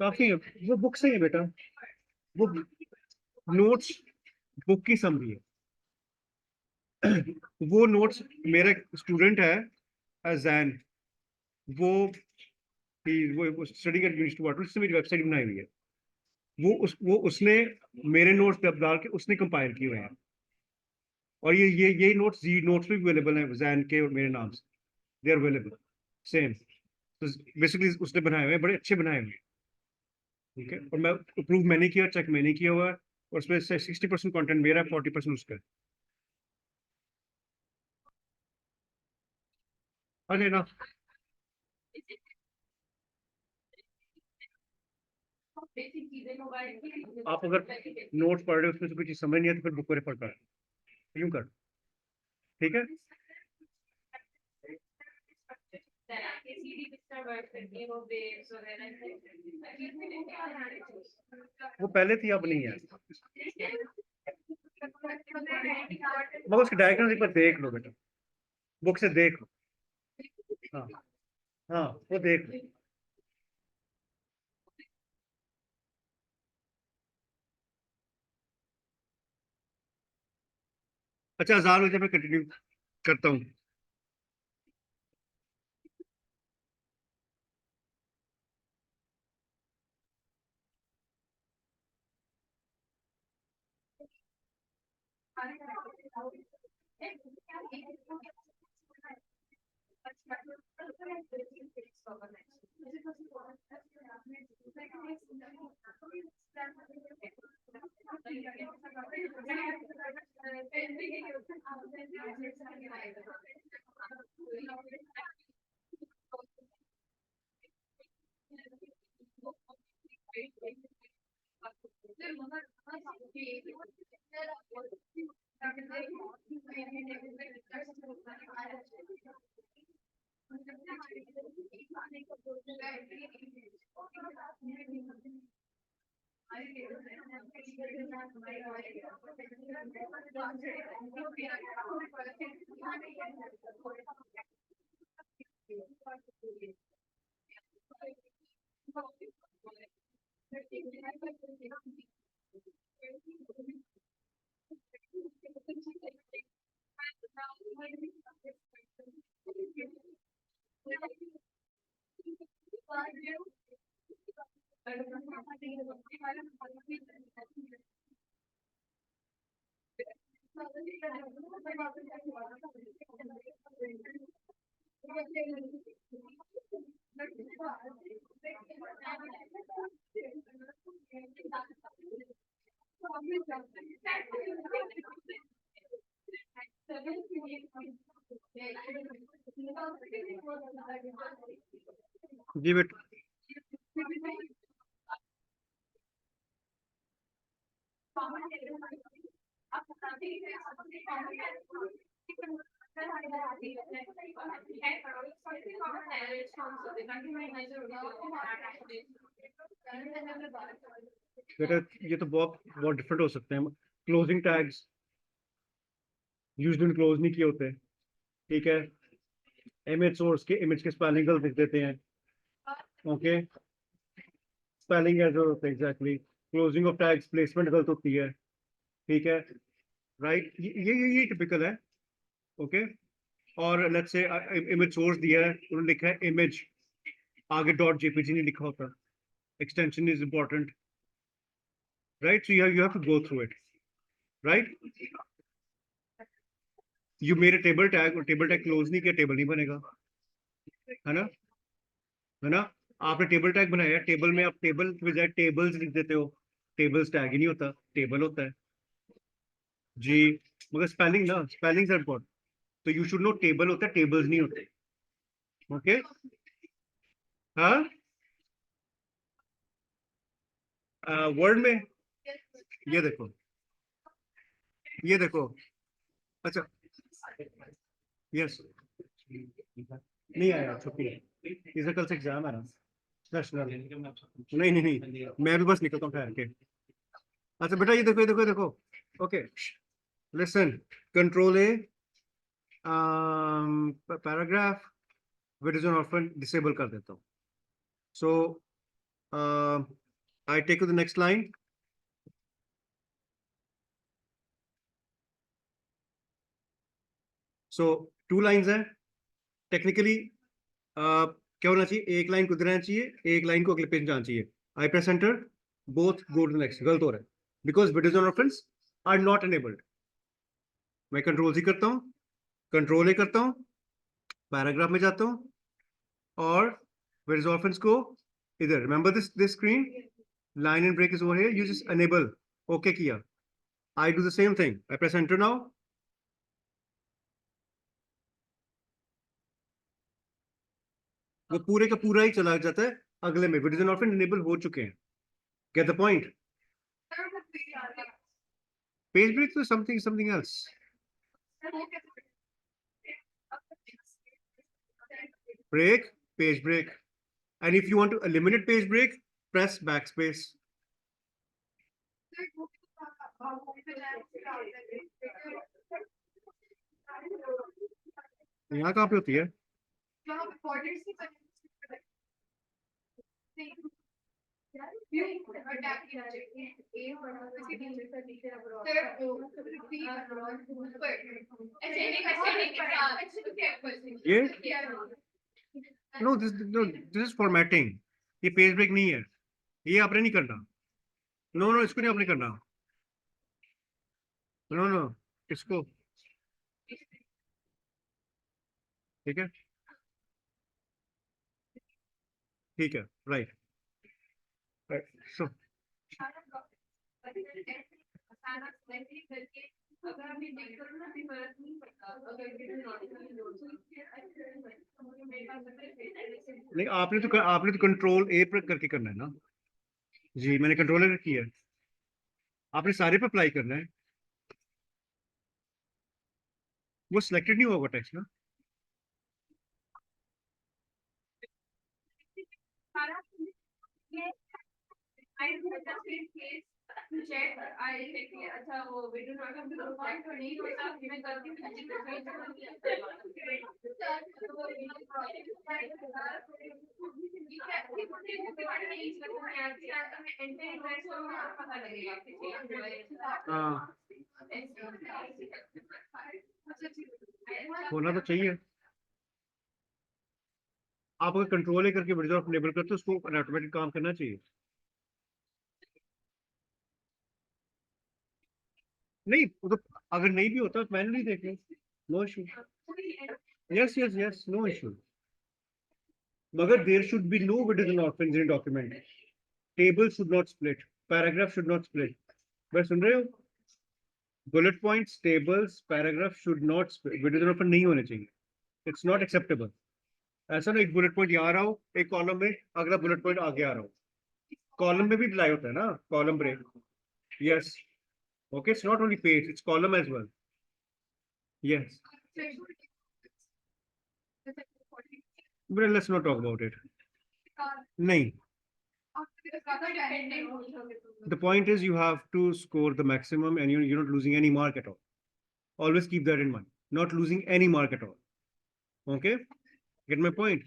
काफी है, वो बुक से ही है बेटा, वो नोट्स बुक की समरी है। वो नोट्स मेरा स्टूडेंट है जैन, वो वो स्टडी कर यूनिवर्सिटी वाटर, उससे मेरी वेबसाइट बनाई हुई है, वो उसने मेरे नोट्स पे डाल के उसने कंपाइल किए हुए हैं, और ये नोट्स जी नोट्स भी अवेलेबल हैं जैन के और मेरे नाम से, दे आर अवेलेबल सेम। तो बेसिकली उसने बनाए हुए हैं, बड़े अच्छे बनाए हुए हैं, ठीक है? और मैं अप्रूव मैंने किया, चेक मैंने किया हुआ है, और उसमें से 60% कंटेंट मेरा है, 40% उसका है। अरे ना, आप अगर नोट्स पढ़ रहे हो उसमें से कोई चीज समझ नहीं है तो फिर बुक को रेफर कर, यूं कर, ठीक है? वो पहले थी, अब नहीं है, मगर उसके डायग्राम एक बार देख लो बेटा, बुक से देख लो। हाँ, हाँ, वो देख लो। अच्छा 1000 हो जाए, मैं कंटिन्यू करता हूँ। जी बेटा, बेटा ये तो बहुत बहुत डिफरेंट हो सकते हैं। Closing tags used and close नहीं किए होते, ठीक है। इमेज सोर्स के इमेज के स्पेलिंग गलत लिख देते हैं, ओके। स्पेलिंग एरर होता है, exactly. Closing of tags placement गलत होती है, ठीक है, राइट। ये टिपिकल है, ओके। और लेट्स से इमेज सोर्स दिया है, उन्होंने लिखा है इमेज, आगे डॉट जेपीजी नहीं लिखा होता। Extension is important, right. So you have to go through it, right. You मेरे टेबल टैग, और टेबल टैग क्लोज नहीं किया, टेबल नहीं बनेगा, है ना, है ना। आपने टेबल टैग बनाया, टेबल में आप टेबल के बजाय टेबल्स लिख देते हो, टेबल्स टैग ही नहीं होता, टेबल होता है जी। मगर स्पेलिंग ना, स्पेलिंग आर इम्पोर्टेंट, तो यू शुड नो टेबल होता है, टेबल्स नहीं होते, ओके। हाँ, वर्ड में ये देखो, ये देखो, अच्छा, यस, नहीं आया, छुट्टी है, इसे कल से एग्जाम है ना, नेशनल। नहीं नहीं नहीं, मैं भी बस निकलता हूँ ठहर के। अच्छा बेटा, ये देखो, ये देखो, ये देखो, okay. Listen, control A, paragraph with is an orphan disable कर देता हूँ। So I take to the next line. So 2 lines है टेक्निकली। क्या होना चाहिए, एक लाइन को इधर आना चाहिए, एक लाइन को अगले पेज जाना चाहिए। I press enter, both go to next, गलत हो रहा है, because with on reference are not enabled. मैं कंट्रोल सी करता हूँ, कंट्रोल ए करता हूँ, पैराग्राफ में जाता हूँ, और विद ऑफेंस को इधर, remember this screen, line and break is over here, you just enable, okay किया। I do the same thing, I press enter now, वो पूरे का पूरा ही चला जाता है अगले में, विड ऑफेंस एनेबल हो चुके हैं। Get the point. Page break तो something something else. Break, page break. And if you want to eliminate page break, press backspace. यहाँ कहाँ पे होती है? ये नो दिस इज फॉर्मेटिंग, ये पेज ब्रेक नहीं है, ये आपने नहीं करना। नो नो इसको नहीं आपने करना। नो नो इसको, ठीक है ठीक है राइट सो नहीं, आपने तो कंट्रोल ए पर करके करना है ना जी, मैंने कंट्रोलर किया है, आपने सारे पे अप्लाई करना है, वो सिलेक्टेड नहीं होगा टेक्स्ट ना। अच्छा वो वीडियो नहीं होता मैं हाँ होना तो चाहिए। आप अगर कंट्रोल करके विड्रॉ लेबल करते हो उसको ऑटोमेटिक काम करना चाहिए। नहीं वो तो अगर नहीं भी होता तो मैनुअली देख लो, no issue. Yes yes yes no issue, मगर there should be no within options in document, table should not split, paragraph should not split. बस सुन रहे हो, bullet points tables paragraph should not within option नहीं होने चाहिए, it's not acceptable. ऐसा ना एक बुलेट पॉइंट यहाँ आ रहा हो एक कॉलम में, अगला बुलेट पॉइंट आगे आ रहा हो, कॉलम में भी डिलाई होता है ना, column break. Yes okay, it's not only page, it's column as well. Yes, but let's not talk about it. Nahin, the point is you have to score the maximum and you're not losing any mark at all. Always keep that in mind, not losing any mark at all. Okay, get my point?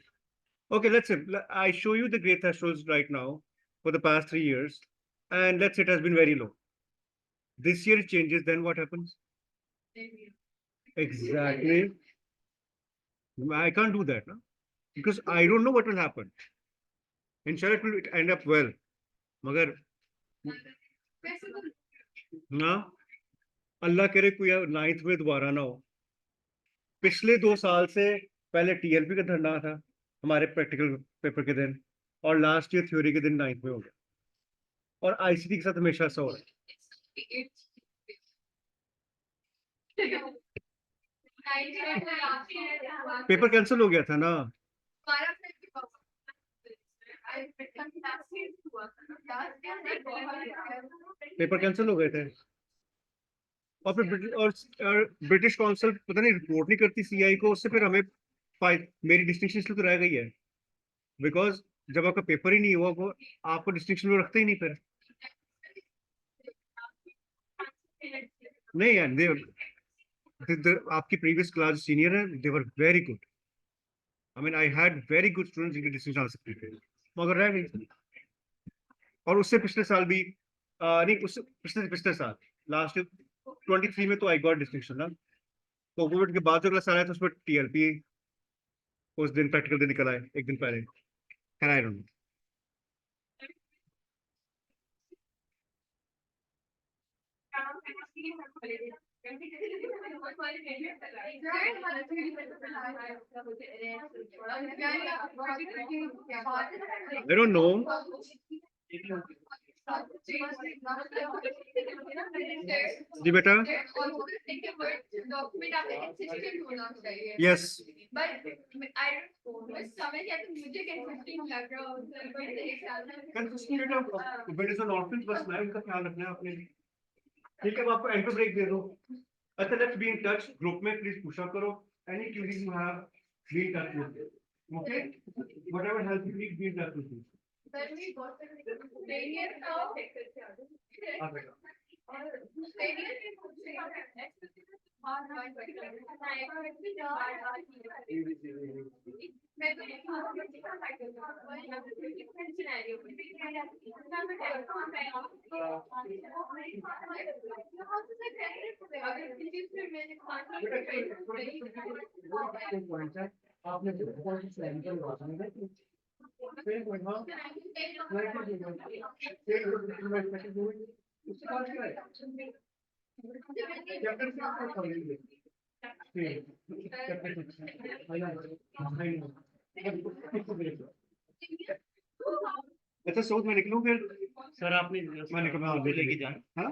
Okay, let's say I show you the grade thresholds right now for the past 3 years, and let's say it has been very low. This year it changes, then what happens? Exactly. I can't do that, no? Because I don't know what will happen. Inshallah, it will end up well. मगर ना अल्लाह करे कोई 9th में दोबारा ना हो। पिछले 2 साल से पहले टीएलपी का धरना था हमारे प्रैक्टिकल पेपर के दिन, और लास्ट ईयर थ्योरी के दिन 9th में हो गया, और आईसीटी के साथ हमेशा ऐसा हो रहा है। पेपर कैंसिल हो गया था ना, पेपर कैंसिल हो गए थे, और फिर ब्रिटिश काउंसिल पता नहीं रिपोर्ट नहीं करती सीआई को, उससे फिर हमें मेरी डिस्टिंक्शन इसलिए तो रह गई है, बिकॉज जब आपका पेपर ही नहीं हुआ वो आपको डिस्टिंक्शन में रखते ही नहीं फिर। नहीं यार, आपकी प्रीवियस क्लास सीनियर है, they were very good, I mean I had very good students जिनके डिस्टिंक्शन आ सकते थे, मगर रह गई। और उससे पिछले साल भी नहीं, उससे पिछले पिछले साल लास्ट 23 में तो आई गॉट डिस्टिंक्शन ना, तो कोविड के बाद जो क्लास आया था उसमें टीएलपी उस दिन प्रैक्टिकल दिन निकल आए एक दिन पहले, can I don't know. I don't know. जी बेटा, यस बस मैं उनका ख्याल रखना है अपने लिए, ठीक है, मैं आपको एंकर ब्रेक दे दूं। अच्छा, let's be in touch, group में प्लीज पुश अप करो, any queries you have, be in touch with me, okay, whatever help you need, be in touch with me. मैं तो एक डिफरेंट सिनेरियो पे अगर किसी चीज में मैंने आपने अच्छा सोच में निकलूं फिर। सर आपने मैं निकलना लेके जाना। हाँ?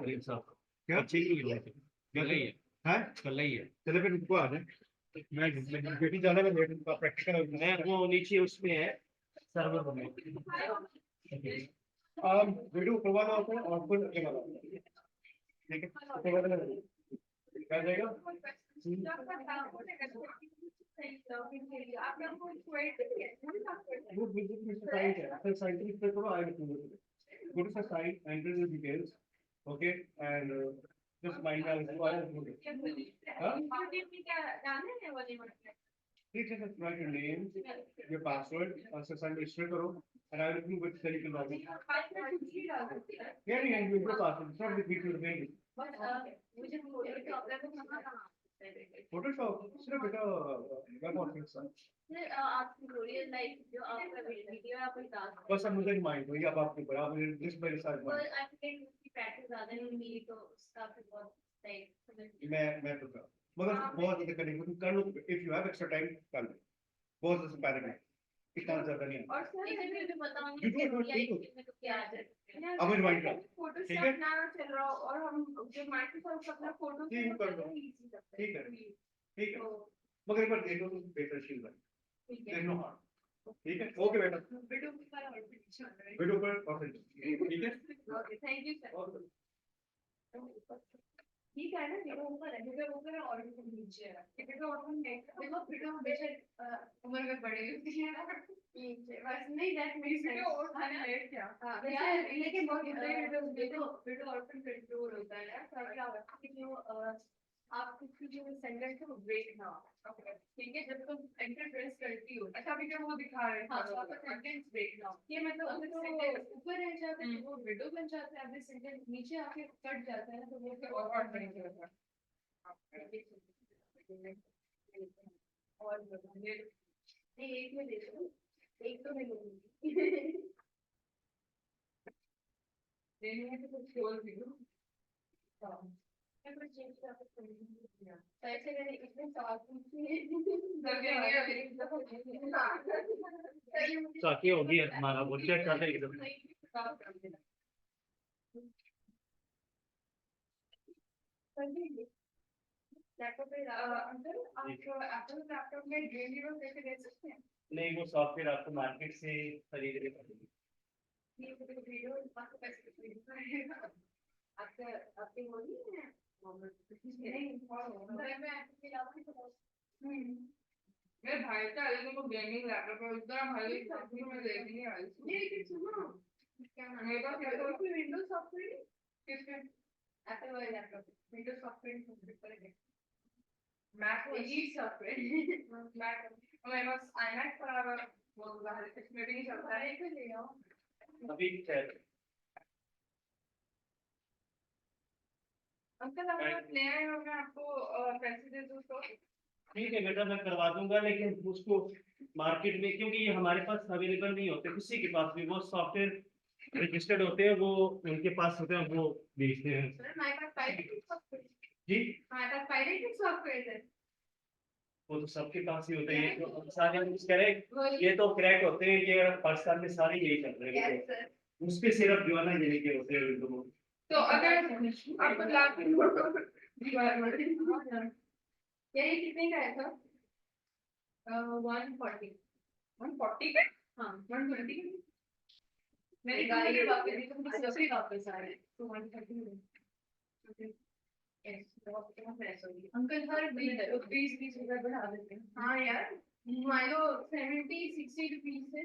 क्या अच्छी नहीं है कल ही है है कल ही है। चलो फिर उनको आ जाए। मैं बेटी जाना है लेट प्रैक्टिकल मैं वो नीचे उसमें है सर्वर में। वीडियो ऊपर वाला होता है और फिर ये वाला होता है। ठीक है ऊपर वाला क्या जाएगा। वो विजिट मिस्टर साइट है फिर साइंटिफिक पे करो आई लिखूंगा go to the site enter the details okay and just mind that you are ठीक है write your name your password और सब्सक्राइब रजिस्टर करो and I will do with clinical login yeah you go password it's not repeat your name Photoshop सिर्फ बेटा web office बस अब मुझे remind हुई अब आपके बराबर जिस मेरे साथ मैं तो कर मगर बहुत ज्यादा करने को कर लो if you have extra time कर लो बहुत ज्यादा पैनिक नहीं इतना ज्यादा नहीं और सर मुझे भी बताऊंगी You do it, ठीक हो। क्या है अब मुझे रिमाइंड कर ठीक फोटोशॉप है ना चल रहा हो और हम जो माइक्रोसॉफ्ट अपना फोटो ठीक कर लो ठीक है मगर एक बार देखो तो बेहतर चीज है देख लो हाँ ठीक है ओके बेटा वीडियो पर और ठीक है ओके थैंक यू सर ठीक है ना वीडियो ऊपर है और नीचे है वीडियो ओपन है देखो वीडियो हमेशा उम्र में बड़े होते हैं बस नहीं दैट मेरी वीडियो और खाने लेट क्या हां यार लेकिन बहुत वीडियो ओपन कंट्रोल होता है ना तो क्या होता है कि जो आप किसी जो सेंटेंस को ब्रेक ना ठीक है जब तुम एंटर प्रेस करती हो अच्छा अभी क्या वो दिखा रहे हैं हां तो आपका सेंटेंस ब्रेक ना ये मतलब अगर सेंटेंस ऊपर रह जाता है तो वो विंडो बन जाता है अगर सेंटेंस नीचे आके कट जाता है तो वो फिर और नहीं होता और नहीं एक में ले लो एक तो नहीं लूंगी लेने में तो कुछ और भी लो ऐसे मैंने इतने सवाल पूछे साथी होगी हमारा वो चेक करते एकदम लैपटॉप पे अंकल आप एप्पल लैपटॉप में ड्रीम हीरो कैसे ले सकते हैं नहीं वो सॉफ्टवेयर आपको मार्केट से खरीदने पड़ेगी ये वीडियो आपको कैसे खरीदना आपके आपके वो नहीं है नहीं मेरे भाई का अलग को गेमिंग लैपटॉप है उसका भाई में देखने वाली लेकिन सुनो क्या मेरे पास विंडोज सॉफ्टवेयर किसमें एप्पल वाले लैपटॉप विंडोज सॉफ्टवेयर पर मैक इजी सॉफ्टवेयर मैक मेरे पास आईमैक पड़ा हुआ वो बाहर इसमें भी नहीं चलता है एक ले आओ अभी चेक अंकल अगर आप ले आए हो मैं आपको पैसे दे दूँ तो ठीक है बेटा मैं करवा दूंगा लेकिन उसको मार्केट में क्योंकि ये हमारे पास अवेलेबल नहीं होते किसी के पास भी वो सॉफ्टवेयर रजिस्टर्ड होते हैं वो उनके पास होते हैं वो बेचते हैं सर हमारे पास पायरेटेड सॉफ्टवेयर जी हमारे पास पायरेटेड सॉफ्टवेयर है वो तो सबके पास ही होते हैं ये तो सारे यूज करें ये तो क्रैक होते हैं ये पाकिस्तान में सारे यही चल रहे हैं उसके सिर्फ जो है ना ये लेके होते हैं तो अगर आपको लाख ये कितने का है सर 140 का हाँ 130 मेरी गाड़ी के वापस आ रहे तो 130 अंकल हर 20 रुपए बढ़ा देते हैं हाँ यार मान लो 70-60 रुपीज से